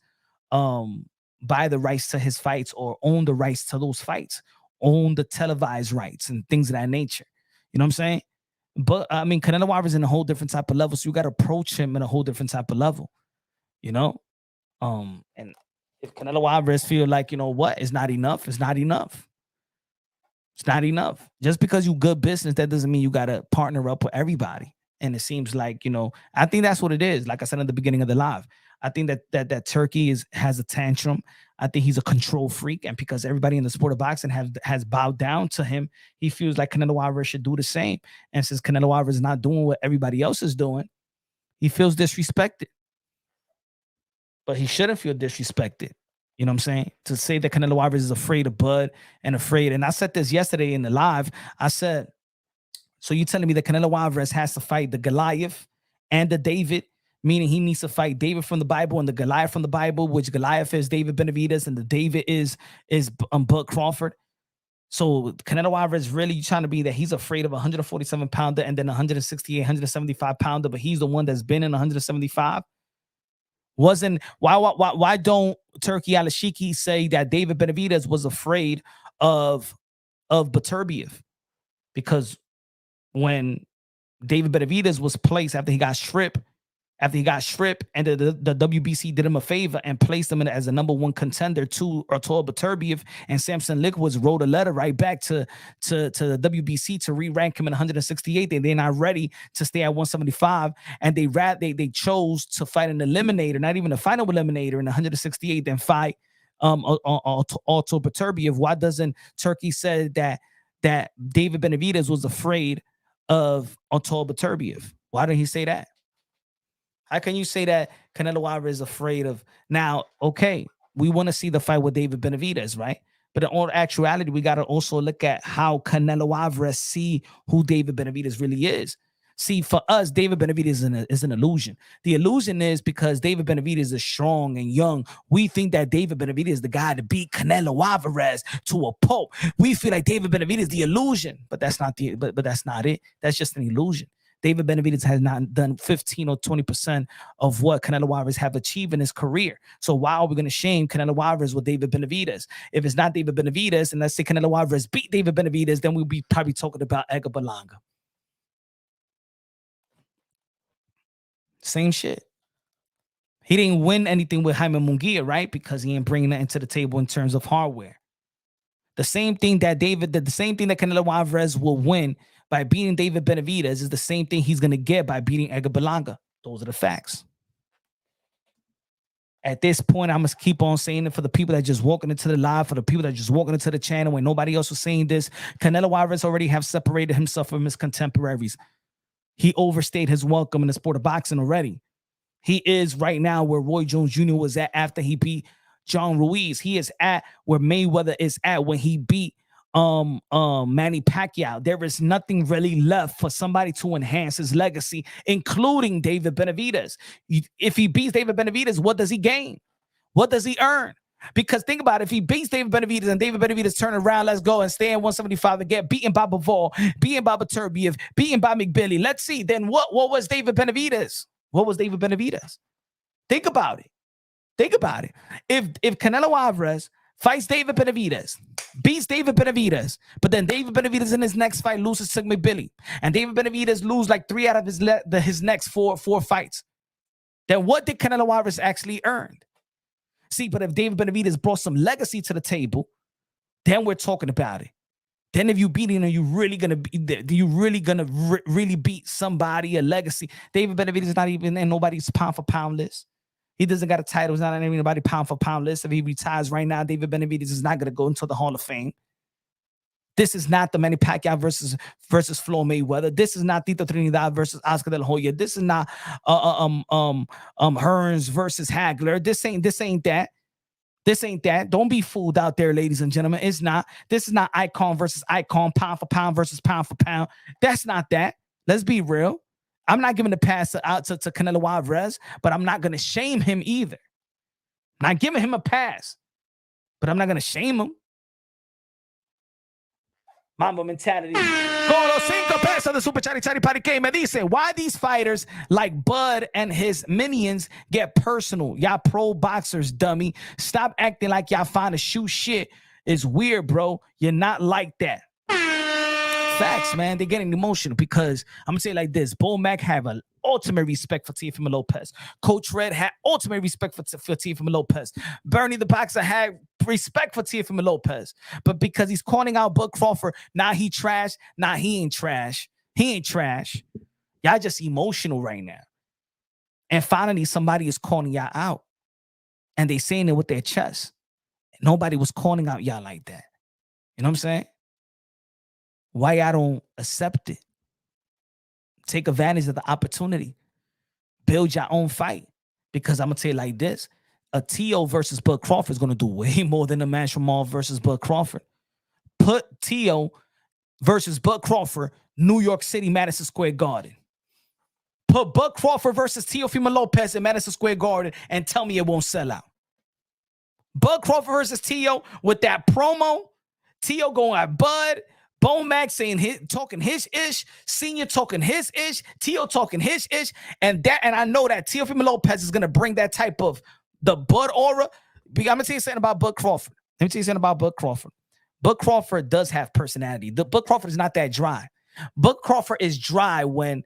buy the rights to his fights or own the rights to those fights, own the televised rights and things of that nature. You know what I'm saying? But I mean, Canelo Alvarez in a whole different type of level, so you got to approach him in a whole different type of level, you know. And if Canelo Alvarez feel like, you know what, it's not enough. It's not enough. Just because you good business, that doesn't mean you got to partner up with everybody And it seems like, I think that's what it is. Like I said in the beginning of the live, I think that Turkey has a tantrum. I think he's a control freak. And because everybody in the sport of boxing has bowed down to him, he feels like Canelo Alvarez should do the same. And since Canelo Alvarez is not doing what everybody else is doing, he feels disrespected. But he shouldn't feel disrespected. You know what I'm saying? To say that Canelo Alvarez is afraid of Bud and I said this yesterday in the live. I said, so you telling me that Canelo Alvarez has to fight the Goliath and the David, meaning he needs to fight David from the Bible and the Goliath from the Bible, which Goliath is David Benavidez and the David is Bud Crawford. So Canelo Alvarez really trying to be that he's afraid of a 147 pounder and then 168, 175 pounder, but he's the one that's been in 175. Why don't Turki Al-Alshikh say that David Benavidez was afraid of Beterbiev? Because when David Benavidez was placed after he got stripped, and the WBC did him a favor and placed him as a number one contender to Artur Beterbiev, and Samson Likwitz wrote a letter right back to the WBC to re-rank him in 168. They're not ready to stay at 175, and they chose to fight an eliminator, not even a final eliminator in 168, then fight Artur Beterbiev. Why doesn't Turkey say that David Benavidez was afraid of Artur Beterbiev? Why didn't he say that? How can you say that Canelo Alvarez is afraid of? Now, okay, we want to see the fight with David Benavidez, right? But in all actuality, we got to also look at how Canelo Alvarez see who David Benavidez really is. See, for us, David Benavidez is an illusion. The illusion is because David Benavidez is strong and young. We think that David Benavidez is the guy to beat Canelo Alvarez to a pulp. We feel like David Benavidez is the illusion, but that's not but that's not it. That's just an illusion. David Benavidez has not done 15 or 20% of what Canelo Alvarez have achieved in his career. So why are we going to shame Canelo Alvarez with David Benavidez? If it's not David Benavidez, and let's say Canelo Alvarez beat David Benavidez, then we'll be probably talking about Edgar Berlanga. Same shit. He didn't win anything with Haymon Munguia, right? Because he ain't bringing that into the table in terms of hardware. The same thing that Canelo Alvarez will win by beating David Benavidez is the same thing he's going to get by beating Edgar Berlanga. Those are the facts. At this point, I'm going to keep on saying it for the people that just walking into the live, for the people that just walking into the channel when nobody else was saying this. Canelo Alvarez already have separated himself from his contemporaries. He overstayed his welcome in the sport of boxing already. He is right now where Roy Jones Jr. was at after he beat John Ruiz. He is at where Mayweather is at when he beat Manny Pacquiao. There is nothing really left for somebody to enhance his legacy, including David Benavidez. If he beats David Benavidez, what does he gain? What does he earn? Because think about it, if he beats David Benavidez and David Benavidez turn around, let's go and stay at 175 and get beaten by Bivol, beaten by Beterbiev, beaten by McBilly. Let's see, then what was David Benavidez? What was David Benavidez? Think about it. Think about it. If Canelo Alvarez fights David Benavidez, beats David Benavidez, but then David Benavidez in his next fight loses to McBilly, and David Benavidez lose like 3 out of his next four fights, then what did Canelo Alvarez actually earn? See, but if David Benavidez brought some legacy to the table, then we're talking about it. Then if you beat him, you really gonna really beat somebody, a legacy. David Benavidez is not even in nobody's pound for pound list. He doesn't got a title. He's not in anybody pound for pound list. If he retires right now, David Benavidez is not gonna go into the Hall of Fame. This is not the Manny Pacquiao versus Floyd Mayweather. This is not Tito Trinidad versus Oscar De La Hoya. This is not Hearns versus Hagler. This ain't that. This ain't that. Don't be fooled out there, ladies and gentlemen. It's not. This is not icon versus icon, pound for pound versus pound for pound. That's not that. Let's be real. I'm not giving the pass out to Canelo Alvarez, but I'm not going to shame him either. I'm not giving him a pass, but I'm not going to shame him. Mambo mentality. Con los 5 pesos de Super Chari Chari Pari K me dice, why these fighters like Bud and his minions get personal? Y'all pro boxers, dummy. Stop acting like y'all find to shoot shit. It's weird, bro. You're not like that. Facts, man. They're getting emotional because I'm going to say it like this. Bull Mac have an ultimate respect for Teofimo Lopez. Coach Red had ultimate respect for Teofimo Lopez. Bernie the Boxer had respect for Teofimo Lopez. But because he's calling out Bud Crawford, now he trash. Now he ain't trash. He ain't trash. Y'all just emotional right now. And finally, somebody is calling y'all out. And they saying it with their chest. Nobody was calling out y'all like that. You know what I'm saying? Why y'all don't accept it? Take advantage of the opportunity. Build your own fight. Because I'm going to tell you like this. A T.O. versus Bud Crawford is going to do way more than a Masvidal versus Bud Crawford. Put T.O. versus Bud Crawford, New York City, Madison Square Garden. Put Bud Crawford versus Teofimo Lopez in Madison Square Garden and tell me it won't sell out. Bud Crawford versus T.O. with that promo. T.O. going at Bud. Bone Mac saying talking his ish. Senior talking his ish. T.O. talking his ish. And I know that Teofimo Lopez is going to bring that type of the Bud aura. I'm going to tell you something about Bud Crawford. Let me tell you something about Bud Crawford. Bud Crawford does have personality. Bud Crawford is not that dry. Bud Crawford is dry when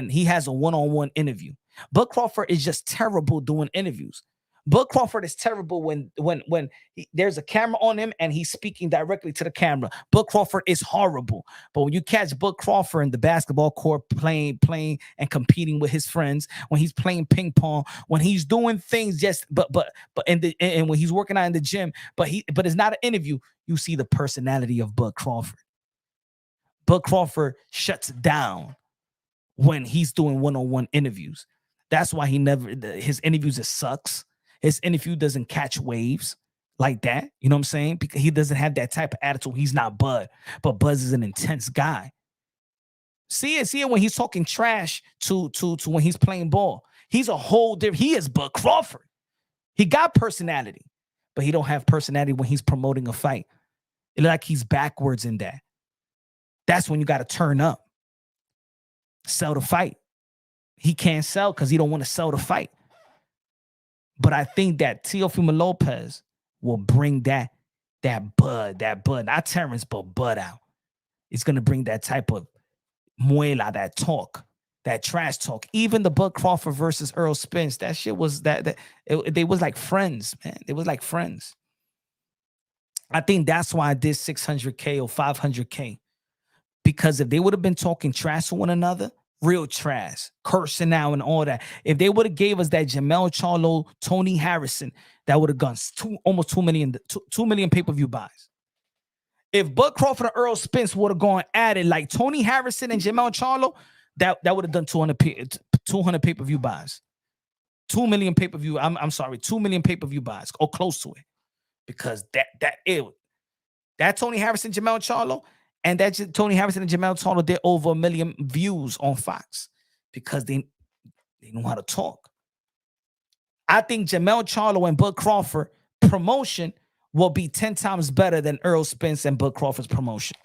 he has a one-on-one interview. Bud Crawford is just terrible doing interviews. Bud Crawford is terrible when there's a camera on him and he's speaking directly to the camera. Bud Crawford is horrible. But when you catch Bud Crawford in the basketball court playing and competing with his friends, when he's playing ping pong, when he's doing things and when he's working out in the gym, but it's not an interview, you see the personality of Bud Crawford. Bud Crawford shuts down when he's doing one-on-one interviews. That's why his interviews it sucks. His interview doesn't catch waves like that. You know what I'm saying? Because he doesn't have that type of attitude. He's not Bud, but Buzz is an intense guy. See it when he's talking trash to when he's playing ball. He's a whole different. He is Bud Crawford. He got personality, but he don't have personality when he's promoting a fight. It's like he's backwards in that. That's when you got to turn up. Sell the fight. He can't sell because he don't want to sell the fight. But I think that Teofimo Lopez will bring that Bud, not Terrence, but Bud out. It's going to bring that type of muela, that talk, that trash talk. Even the Bud Crawford versus Earl Spence, that shit was they was like friends, man. They was like friends. I think that's why I did 600K or 500K. Because if they would have been talking trash to one another, real trash, cursing out and all that. If they would have gave us that Jamel Charlo, Tony Harrison, that would have gone almost 2 million pay-per-view buys. If Bud Crawford and Earl Spence would have gone at it like Tony Harrison and Jamel Charlo, that would have done 200 pay-per-view buys. 2 million pay-per-view. I'm sorry, 2 million pay-per-view buys or close to it. Because that Tony Harrison, Jamel Charlo, and that Tony Harrison and Jamel Charlo did over 1 million views on Fox because they know how to talk. I think Jamel Charlo and Bud Crawford promotion will be 10 times better than Earl Spence and Bud Crawford's promotion.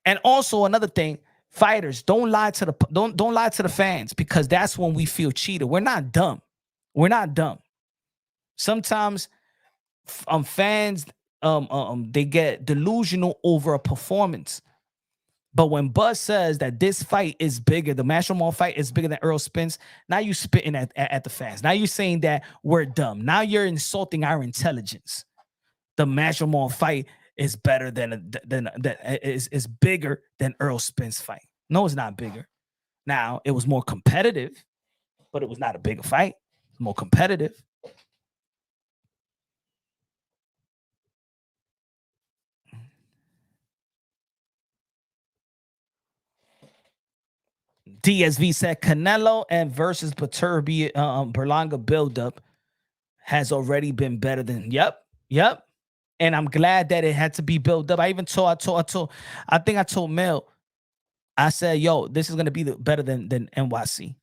And also another thing, fighters, don't lie to the fans because that's when we feel cheated. We're not dumb. Sometimes fans they get delusional over a performance. But when Buzz says that this fight is bigger, the Masvidal fight is bigger than Earl Spence, now you spitting at the fans. Now you're saying that we're dumb. Now you're insulting our intelligence. The Masvidal fight is better is bigger than Earl Spence fight. No, it's not bigger. Now it was more competitive, but it was not a bigger fight. It's more competitive. DSV said Canelo and versus Berlanga buildup has already been better than yep. And I'm glad that it had to be built up. I even told Mel, I said, yo, this is gonna be better than NYC.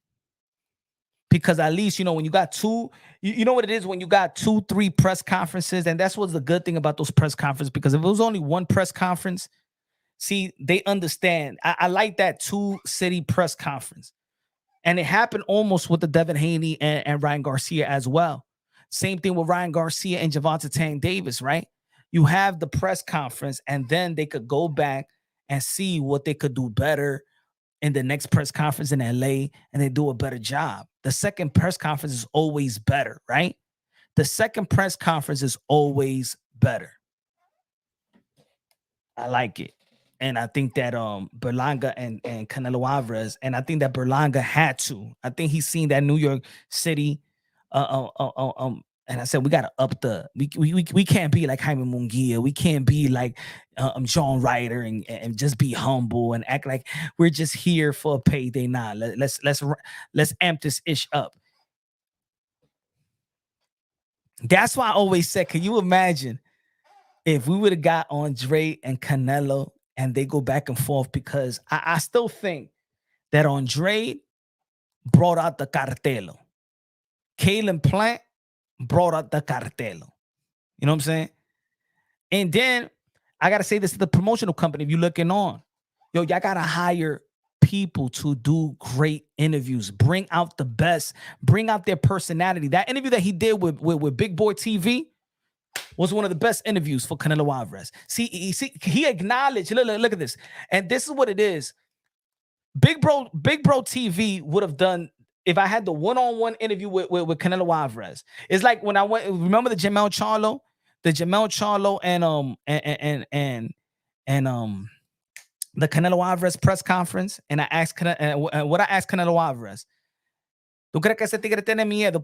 Because at least, when you got two, you know what it is when you got 2-3 press conferences, and that's what's the good thing about those press conferences. Because if it was only one press conference, see, they understand. I like that 2-city press conference. And it happened almost with the Devin Haney and Ryan Garcia as well. Same thing with Ryan Garcia and Gervonta Tank Davis, right? You have the press conference, and then they could go back and see what they could do better in the next press conference in LA, and they do a better job. The second press conference is always better, right? The second press conference is always better. I like it. And I think that Berlanga and Canelo Alvarez, and I think that Berlanga had to. I think he's seen that New York City. And I said we gotta up the. We can't be like Haymon Munguia. We can't be like John Ryder and just be humble and act like we're just here for a payday. Nah, let's amp this ish up. That's why I always said, can you imagine if we would have got Andre and Canelo and they go back and forth? Because I still think that Andre brought out the cartelo. Kalen Plant brought out the cartelo. You know what I'm saying? And then I got to say this to the promotional company. If you're looking on, yo, y'all got to hire people to do great interviews, bring out the best, bring out their personality. That interview that he did with Big Boy TV was one of the best interviews for Canelo Alvarez. See, he acknowledged, look at this. And this is what it is. Big Bro TV would have done, if I had the one-on-one interview with Canelo Alvarez. It's like when I went, remember the Jamel Charlo and the Canelo Alvarez press conference, and I asked what I asked Canelo Alvarez. ¿Tú crees que ese tigre tiene miedo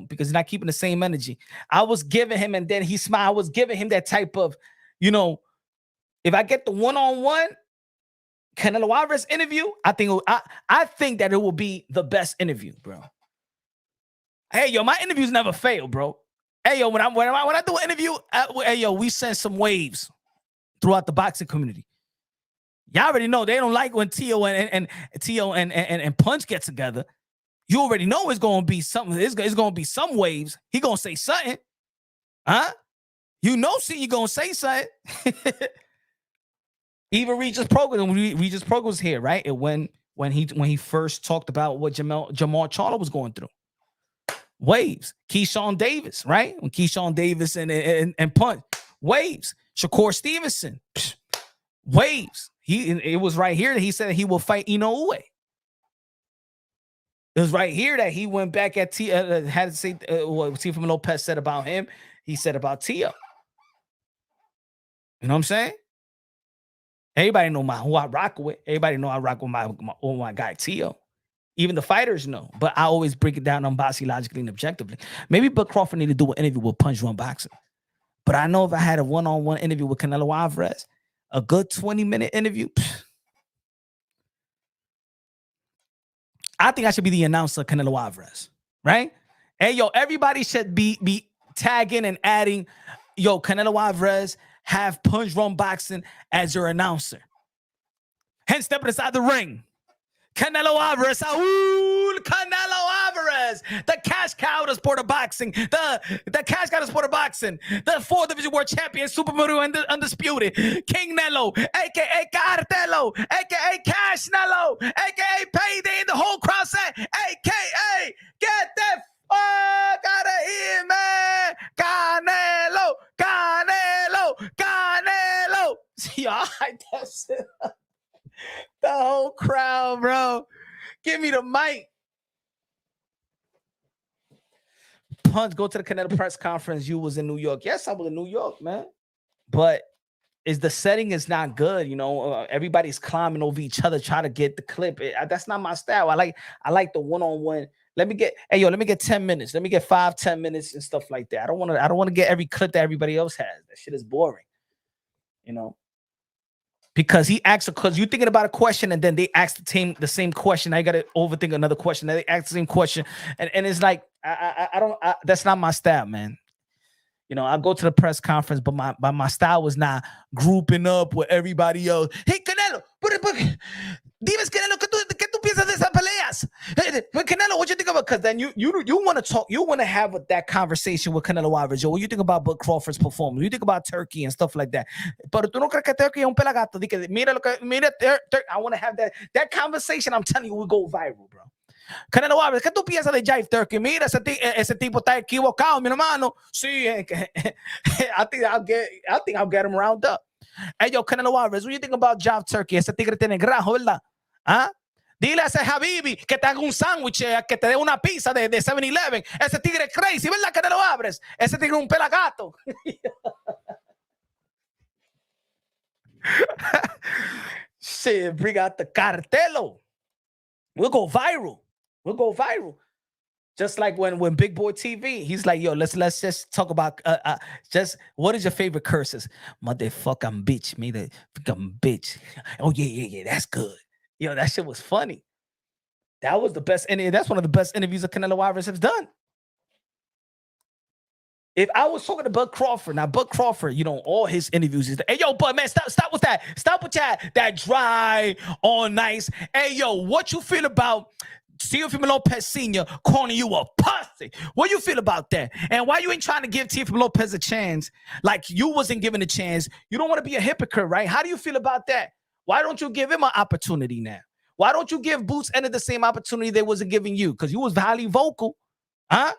because he's not keeping the same energy? I was giving him, and then he smiled. I was giving him that type of, you know, if I get the one-on-one Canelo Alvarez interview, I think that it will be the best interview, bro. Hey, yo, my interviews never fail, bro. Hey, yo, when I do an interview, hey, yo, we send some waves throughout the boxing community. Y'all already know they don't like when Tio and Punch get together. You already know it's gonna be something. It's gonna be some waves. He gonna say something, huh? You know, see, you gonna say something. Even Regis Progress was here, right? And when he first talked about what Jamal Charlo was going through, waves. Keyshawn Davis, right? When Keyshawn Davis and Punch, waves. Shakur Stevenson, waves. It was right here that he said he will fight Inoue. It was right here that he went back at had to say what Teofimo Lopez said about him. He said about Tio. You know what I'm saying? Everybody know who I rock with. Everybody know I rock with my guy Tio. Even the fighters know. But I always break it down unbiasedly, logically, and objectively. Maybe Bud Crawford need to do an interview with Punch Run Boxing. But I know if I had a one-on-one interview with Canelo Alvarez, a good 20-minute interview, I think I should be the announcer of Canelo Alvarez, right? Hey, yo, everybody should be tagging and adding, yo, Canelo Alvarez, have Punch Run Boxing as your announcer. Hence, stepping inside the ring, Canelo Alvarez, Canelo Alvarez, the cash cow of the sport of boxing, the cash cow of the sport of boxing, the 4th Division World Champion, Super Mario Undisputed, King Nello, aka Cartelo, aka Cash Nello, aka Payday, and the whole crowd said, aka get the fuck out of here, man, Canelo, Canelo, Canelo. See, all right, that's it. The whole crowd, bro. Give me the mic. Punch, go to the Canelo press conference. You was in New York. Yes, I was in New York, man. But the setting is not good. You know, everybody's climbing over each other, trying to get the clip. That's not my style. I like the one-on-one. Let me get 10 minutes. Let me get 5-10 minutes and stuff like that. I don't want to get every clip that everybody else has. That shit is boring. You know. Because he asks, because you're thinking about a question and then they ask the team the same question. I got to overthink another question. They ask the same question. And it's like, that's not my style, man. You know, I go to the press conference, but my style was not grouping up with everybody else. Hey, Canelo, dimes, Canelo, ¿qué tú piensas de esas peleas? Canelo, what you think about? Because then you want to talk, you want to have that conversation with Canelo Alvarez. What you think about Bud Crawford's performance? You think about Turkey and stuff like that. Pero tú no crees que Turkey es un pelagato. Mira, I want to have that conversation. I'm telling you, will go viral, bro. Canelo Alvarez, ¿qué tú piensas de Jive Turkey? Mira, ese tipo está equivocado, mi hermano. Sí, I think I'll get him round up. Hey, yo, Canelo Alvarez, what do you think about Jive Turkey? Ese tigre tiene grajo, ¿verdad? ¿Ah? Dile a ese Habibi que te haga un sándwich, que te dé una pizza de 7-Eleven. Ese tigre es crazy, ¿verdad, Canelo Alvarez? Ese tigre es un pelagato. Shit, bring out the cartelo. We'll go viral. We'll go viral. Just like when Big Boy TV, he's like, yo, let's just talk about just what is your favorite curses? Motherfucking bitch, me the fucking bitch. Oh yeah, that's good. Yo, that shit was funny. That was the best, and that's one of the best interviews that Canelo Alvarez has done. If I was talking to Bud Crawford, now Bud Crawford, you know, all his interviews is, hey, yo, Bud, man, stop with that. Stop with that dry, all nice. Hey, yo, what you feel about Teofimo Lopez Sr. calling you a pussy? What you feel about that? And why you ain't trying to give Teofimo Lopez a chance like you wasn't given a chance? You don't want to be a hypocrite, right? How do you feel about that? Why don't you give him an opportunity now? Why don't you give Boots Ennis the same opportunity they wasn't giving you? Because you was highly vocal, huh?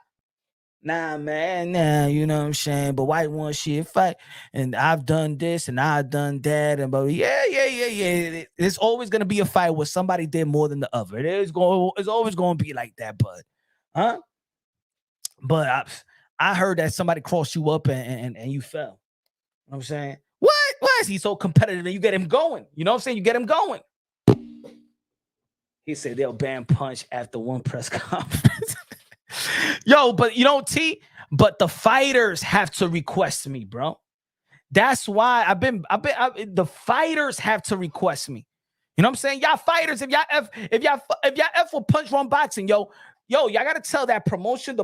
Nah, man, nah, you know what I'm saying? But why won't she fight? And I've done this and I've done that. And but yeah. There's always gonna be a fight where somebody did more than the other. It's always gonna be like that, bud. Huh? But I heard that somebody crossed you up and you fell. You know what I'm saying? What? Why is he so competitive and you get him going? You know what I'm saying? You get him going. He said they'll ban Punch after one press conference. Yo, but you know, but the fighters have to request me, bro. That's why the fighters have to request me. You know what I'm saying? Y'all fighters, if y'all F will Punch Run Boxing, yo, y'all gotta tell that promotion,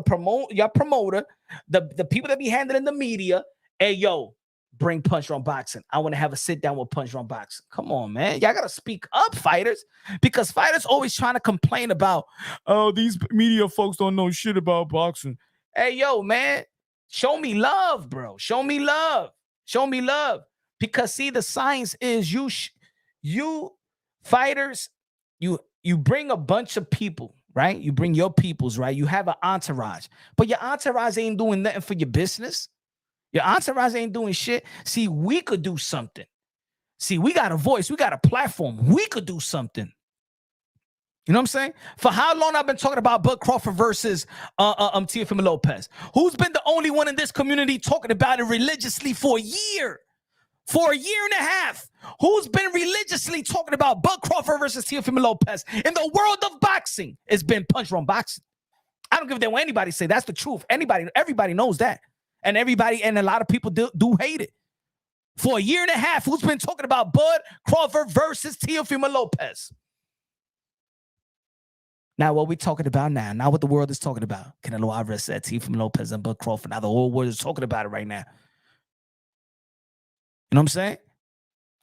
your promoter, the people that be handling the media, hey, yo, bring Punch Run Boxing. I want to have a sit down with Punch Run Boxing. Come on, man. Y'all got to speak up, fighters, because fighters always trying to complain about, oh, these media folks don't know shit about boxing. Hey, yo, man, show me love, bro. Show me love. Show me love. Because, see, the science is you fighters, you bring a bunch of people, right? You bring your peoples, right? You have an entourage, but your entourage ain't doing nothing for your business. Your entourage ain't doing shit. See, we could do something. See, we got a voice. We got a platform. We could do something. You know what I'm saying? For how long I've been talking about Bud Crawford versus Teofimo Lopez? Who's been the only one in this community talking about it religiously for a year? For a year and a half. Who's been religiously talking about Bud Crawford versus Teofimo Lopez in the world of boxing? It's been Punch Run Boxing. I don't give a damn what anybody say. That's the truth. Everybody knows that. And a lot of people do hate it. For a year and a half, who's been talking about Bud Crawford versus Teofimo Lopez? Now, what we talking about now? Now, what the world is talking about? Canelo Alvarez said Teofimo Lopez and Bud Crawford. Now, the whole world is talking about it right now. You know what I'm saying?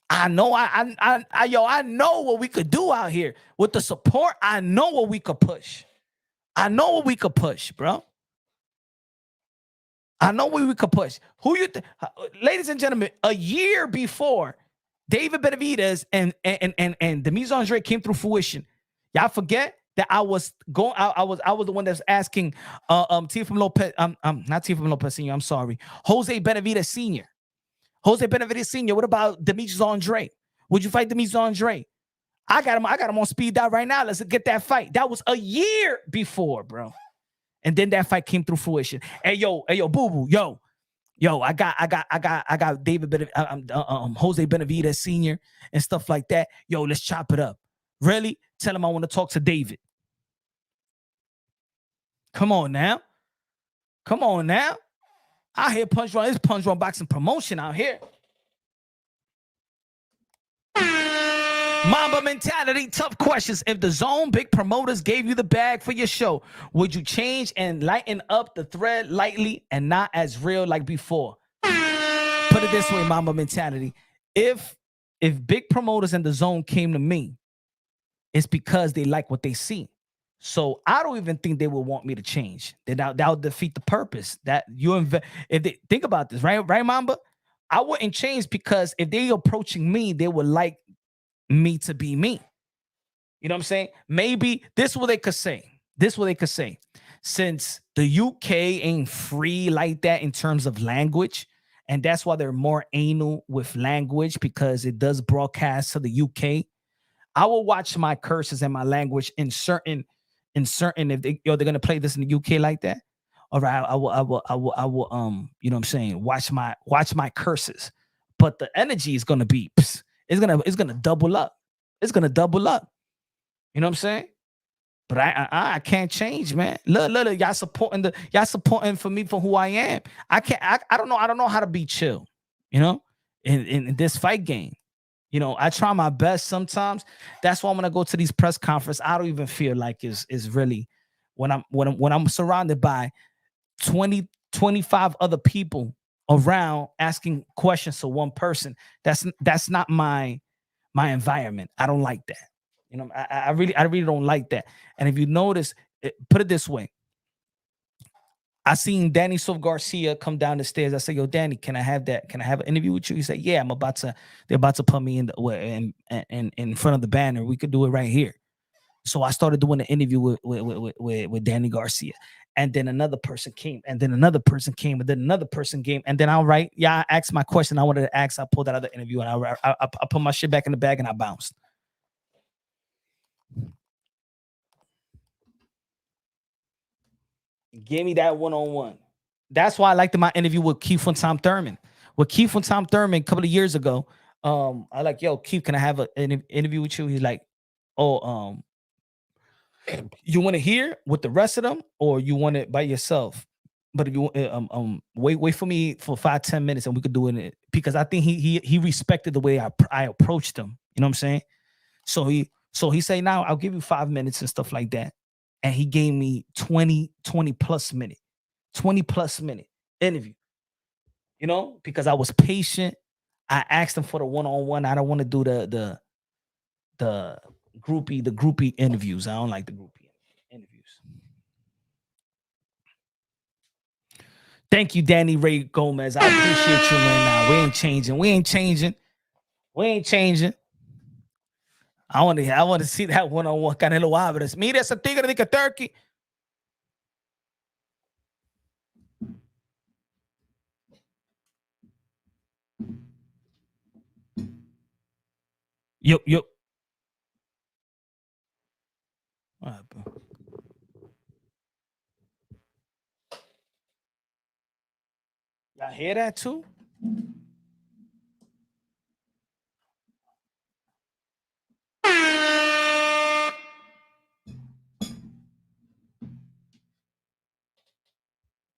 I know, I know what we could do out here with the support. I know what we could push. I know what we could push, bro. I know where we could push. Ladies and gentlemen, a year before David Benavidez and Demise Andre came through fruition, y'all forget that I was the one that's asking Teofimo Lopez, not Teofimo Lopez Sr., I'm sorry, Jose Benavidez Sr. Jose Benavidez Sr., what about Demise Andre? Would you fight Demise Andre? I got him on speed dial right now. Let's get that fight. That was a year before, bro. And then that fight came through fruition. Hey yo, boo boo, yo, I got David Jose Benavidez Sr. and stuff like that. Yo, let's chop it up. Really? Tell him I want to talk to David. Come on now. I hear Punch Run Boxing promotion out here. Mamba mentality, tough questions. If the zone big promoters gave you the bag for your show, would you change and lighten up the thread lightly and not as real like before? Put it this way, Mamba mentality. If big promoters in the zone came to me, it's because they like what they see. So I don't even think they would want me to change. That would defeat the purpose. That if they think about this, right, Mamba? I wouldn't change because if they approaching me, they would like me to be me. You know what I'm saying? Maybe this is what they could say. Since the UK ain't free like that in terms of language, and that's why they're more anal with language because it does broadcast to the UK. I will watch my curses and my language in certain if they're gonna play this in the UK like that. All right, I will you know what I'm saying, watch my curses. but the energy is gonna be, it's gonna double up. It's gonna double up. You know what I'm saying? But I can't change, man. Look, y'all supporting for me for who I am. I don't know how to be chill, you know, in this fight game. You know, I try my best sometimes. That's why when I go to these press conferences, I don't even feel like is really when I'm surrounded by 20, 25 other people around asking questions to one person. That's not my environment. I don't like that. You know, I really don't like that. And if you notice, put it this way. I seen Danny Silva Garcia come down the stairs. I said, "Yo, Danny, can I have that? Can I have an interview with you?" He said, "Yeah, they're about to put me in front of the banner. We could do it right here." So I started doing an interview with Danny Garcia. And then another person came, and then another person came, and then another person came. And then I asked my question I wanted to ask. I pulled out of the interview, and I put my shit back in the bag, and I bounced. Give me that one-on-one. That's why I liked my interview with Keith and Tom Thurman. With Keith and Tom Thurman a couple of years ago, I like, "Yo, Keith, can I have an interview with you?" He's like, "Oh, you want to hear with the rest of them, or you want it by yourself? But if you wait for me for 5-10 minutes, and we could do it." Because I think he respected the way I approached him. You know what I'm saying? So he said, "Now I'll give you 5 minutes and stuff like that." And he gave me 20 plus minute interview, you know, because I was patient. I asked him for the one-on-one. I don't want to do the groupie interviews. I don't like the groupie interviews. Thank you, Danny Ray Gomez. I appreciate you, man. Now we ain't changing. I want to see that one-on-one. Canelo Alvarez. Mira ese tigre de Turkey. Yo. All right, bro. Y'all hear that too?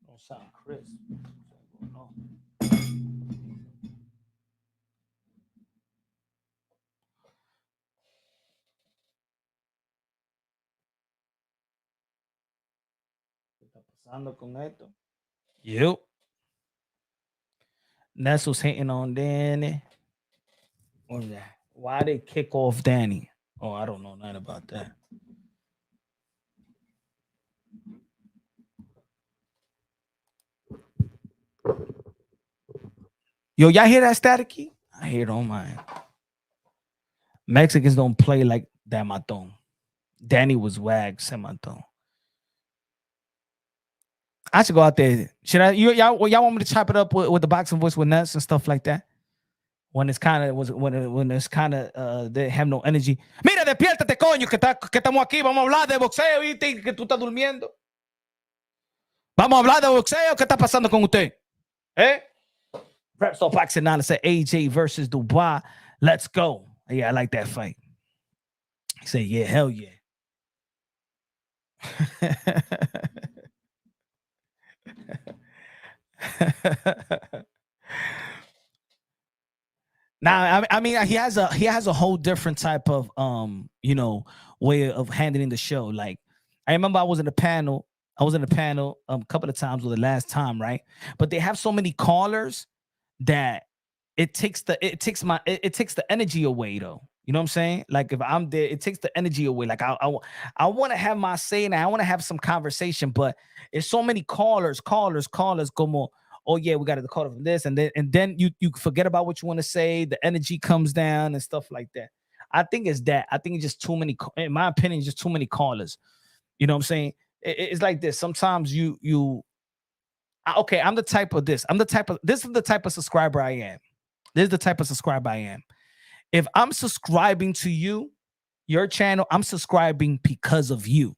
Don't sound crisp. No. ¿Qué está pasando con esto? Yep. Nestle's hating on Danny. Why they kick off Danny? Oh, I don't know nothing about that. Yo, y'all hear that staticky? I hear it on mine. Mexicans don't play like that, Maton. Danny was wag, Sematon. I should go out there. Should I? Y'all want me to chop it up with the boxing voice with Ness and stuff like that? When it's kind of they have no energy. Mira, despiértate, coño, que estamos aquí. Vamos a hablar de boxeo y que tú estás durmiendo. Vamos a hablar de boxeo. ¿Qué está pasando con usted? Reps on Boxing Now said AJ versus Dubois. Let's go. Yeah, I like that fight. He said, yeah, hell yeah. Now, I mean, he has a whole different type of way of handling the show. Like, I remember I was in a panel a couple of times, with the last time, right? But they have so many callers that it takes the energy away, though. You know what I'm saying? Like, if I'm there, it takes the energy away. Like, I want to have my say, and I want to have some conversation, but it's so many callers, como, oh yeah, we got to call from this, and then you forget about what you want to say. The energy comes down and stuff like that. I think it's that. I think it's just too many. In my opinion, just too many callers. You know what I'm saying? It's like this. Sometimes okay, I'm the type of this. This is the type of subscriber I am. This is the type of subscriber I am. If I'm subscribing to you, your channel, I'm subscribing because of you.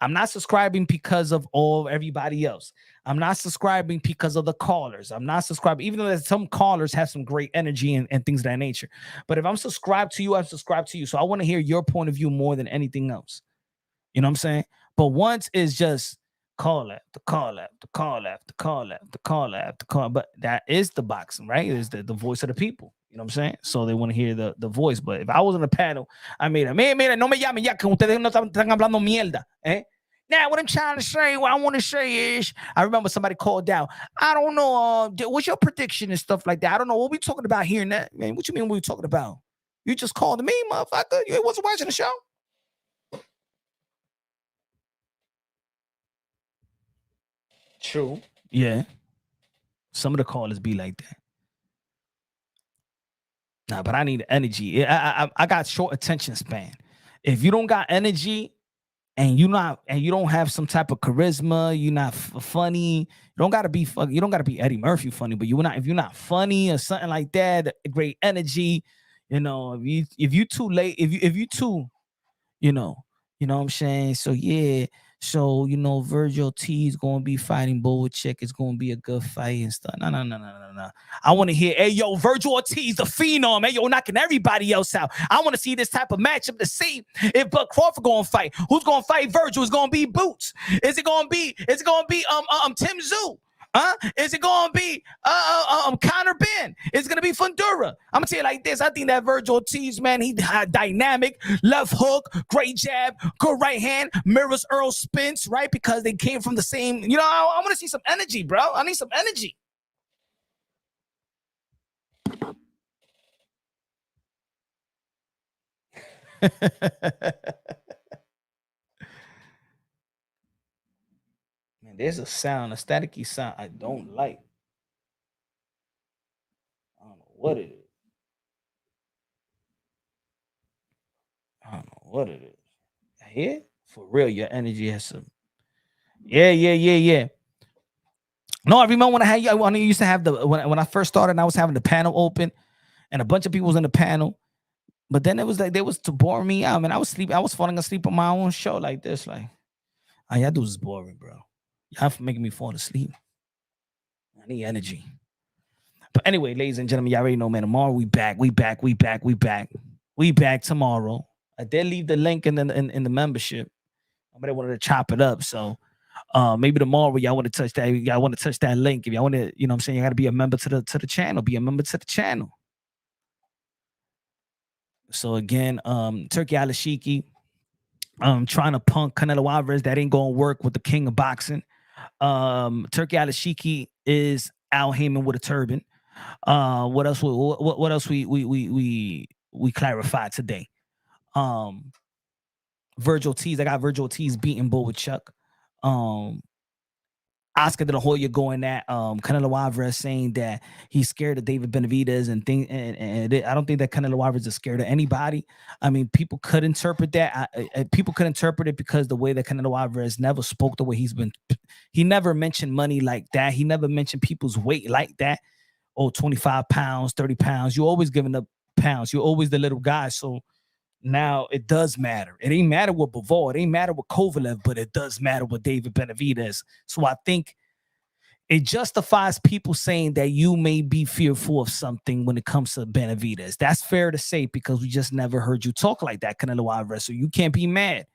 I'm not subscribing because of everybody else. I'm not subscribing because of the callers. I'm not subscribing, even though some callers have some great energy and things of that nature. But if I'm subscribed to you, I'm subscribed to you. So I want to hear your point of view more than anything else. You know what I'm saying? But once is just call after call after call after call after call after call. But that is the boxing, right? It is the voice of the people. You know what I'm saying? So they want to hear the voice. But if I was on a panel, mira, no me llamen ya que ustedes no están hablando mierda. Now, what I'm trying to say, what I want to say is, I remember somebody called down. I don't know, what's your prediction and stuff like that? I don't know what we talking about here, man. What you mean what we talking about? You just called me, motherfucker. You wasn't watching the show? True. Yeah. Some of the callers be like that. Nah, but I need energy. I got short attention span. If you don't got energy and you don't have some type of charisma, you're not funny. You don't gotta be Eddie Murphy funny, but if you're not funny or something like that, great energy, if you too late, if you too, you know what I'm saying? So yeah. So, Virgil T is going to be fighting Boachek. It's going to be a good fight and stuff. No. I want to hear, hey, yo, Virgil Ortiz, the phenom, hey, yo, knocking everybody else out. I want to see this type of matchup to see if Crawford going to fight. Who's going to fight Virgil? Is going to be Boots? Is it going to be Tim Tszyu? Is it gonna be Conor Ben? Is it gonna be Fundura? I'm gonna tell you like this. I think that Virgil Ortiz, man, he dynamic, left hook, great jab, good right hand, mirrors Earl Spence, right? Because they came from the same, I want to see some energy, bro. I need some energy. Man, there's a staticky sound I don't like. I don't know what it is. I don't know what it is. Here? For real, your energy has some. Yeah. No, I remember when I used to have when I first started and I was having the panel open and a bunch of people was in the panel. But then it was like they was to bore me out. I was falling asleep on my own show like this. Like, all y'all do is boring, bro. Y'all for making me fall asleep. I need energy. But anyway, ladies and gentlemen, y'all already know, man. Tomorrow we back. We back tomorrow. I did leave the link in the membership. Somebody wanted to chop it up. So maybe tomorrow y'all want to touch that. Y'all want to touch that link. If y'all want to, what I'm saying, you got to be a member to the channel. Be a member to the channel. So again, Turki Al-Alshikh, trying to punk Canelo Alvarez. That ain't gonna work with the king of boxing. Turki Al-Alshikh is Al Haymon with a turban. What else? What else we clarified today? Virgil Ortiz. I got Virgil Ortiz beating Boachek. Oscar De La Hoya going at Canelo Alvarez, saying that he's scared of David Benavidez and I don't think that Canelo Alvarez is scared of anybody. I mean, people could interpret that. People could interpret it because the way that Canelo Alvarez never spoke the way he never mentioned money like that. He never mentioned people's weight like that. Oh, 25 pounds, 30 pounds. You're always giving up pounds. You're always the little guy. So now it does matter. It ain't matter with Bivol. It ain't matter with Kovalev, but it does matter with David Benavidez. So I think it justifies people saying that you may be fearful of something when it comes to Benavidez. That's fair to say because we just never heard you talk like that, Canelo Alvarez. So you can't be mad.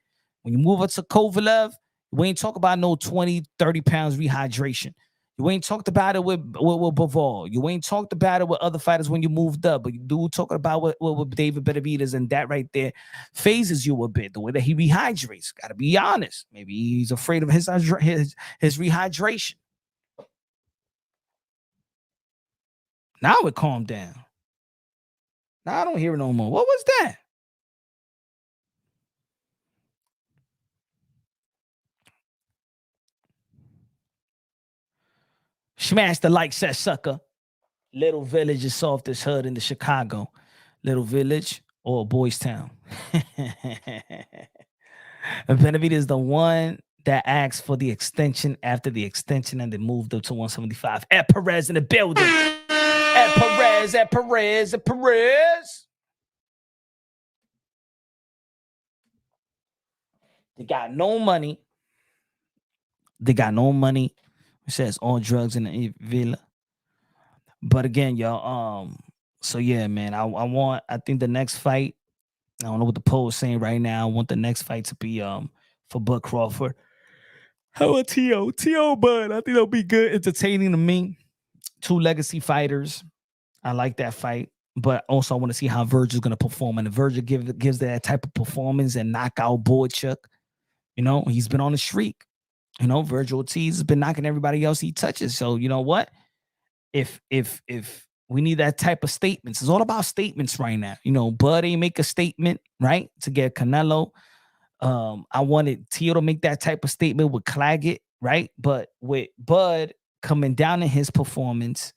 When you move up to Kovalev, we ain't talk about no 20, 30 pounds rehydration. You ain't talked about it with Bivol. You ain't talked about it with other fighters when you moved up, but you do talk about with David Benavidez, and that right there phases you a bit. The way that he rehydrates, got to be honest. Maybe he's afraid of his rehydration. Now it calmed down. Now I don't hear it no more. What was that? Smash the like, says sucker. Little Village is softest hood in the Chicago. Little Village or Boys Town. Benavidez is the one that asked for the extension after the extension and then moved up to 175. Ed Perez in the building. Ed Perez. They got no money. They got no money. It says all drugs in the villa. But again, y'all, so yeah, man, I think the next fight, I don't know what the poll is saying right now. I want the next fight to be for Bud Crawford. How about T.O. Bud? I think that'll be good, entertaining to me. Two legacy fighters. I like that fight. But also I want to see how Virgil's gonna perform. And if Virgil gives that type of performance and knock out Boychuk, you know, he's been on a streak. You know, Virgil Ortiz has been knocking everybody else he touches. So you know what? If we need that type of statements, it's all about statements right now. You know, Bud ain't make a statement, right? To get Canelo. I wanted Tio to make that type of statement with Claggett, right? But with Bud coming down in his performance,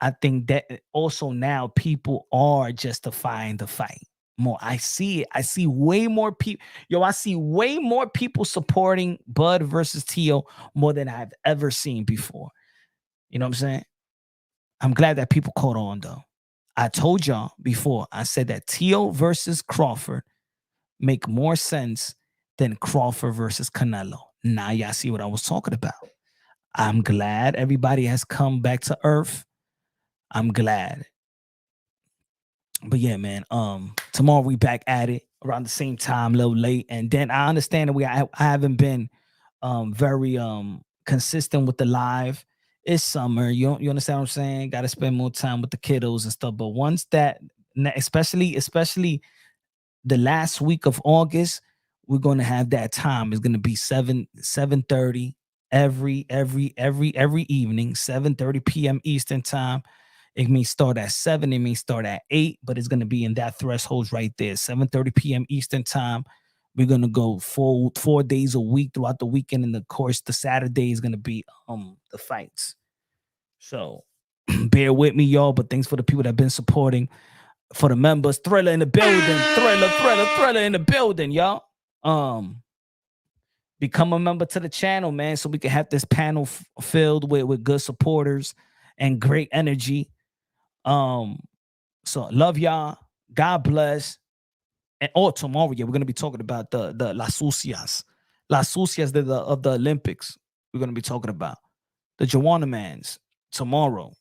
I think that also now people are justifying the fight more. I see it. I see way more people. I see way more people supporting Bud versus Tio more than I've ever seen before. You know what I'm saying? I'm glad that people caught on though. I told y'all before, I said that Tio versus Crawford make more sense than Crawford versus Canelo. Now y'all see what I was talking about. I'm glad everybody has come back to earth. I'm glad. But yeah, man, tomorrow we back at it around the same time, a little late. And then I understand that I haven't been very consistent with the live. It's summer. You understand what I'm saying? Got to spend more time with the kiddos and stuff. But once that, especially the last week of August, we're going to have that time. It's going to be 7:30 every evening, 7:30 p.m. Eastern time. It may start at 7, it may start at 8, but it's going to be in that threshold right there. 7:30 p.m. Eastern time. We're going to go 4 days a week throughout the weekend. And of course, the Saturday is going to be the fights. So bear with me, y'all. But thanks for the people that have been supporting. For the members, Thriller in the building. Thriller in the building, y'all. Become a member to the channel, man, so we can have this panel filled with good supporters and great energy. So love y'all. God bless. And tomorrow, yeah, we're gonna be talking about the Las Sucias of the Olympics. We're gonna be talking about the Joanna Mans tomorrow.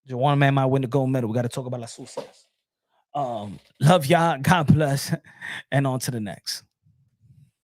Joanna Man might win the gold medal. We got to talk about Las Sucias. Love y'all. God bless. And on to the next.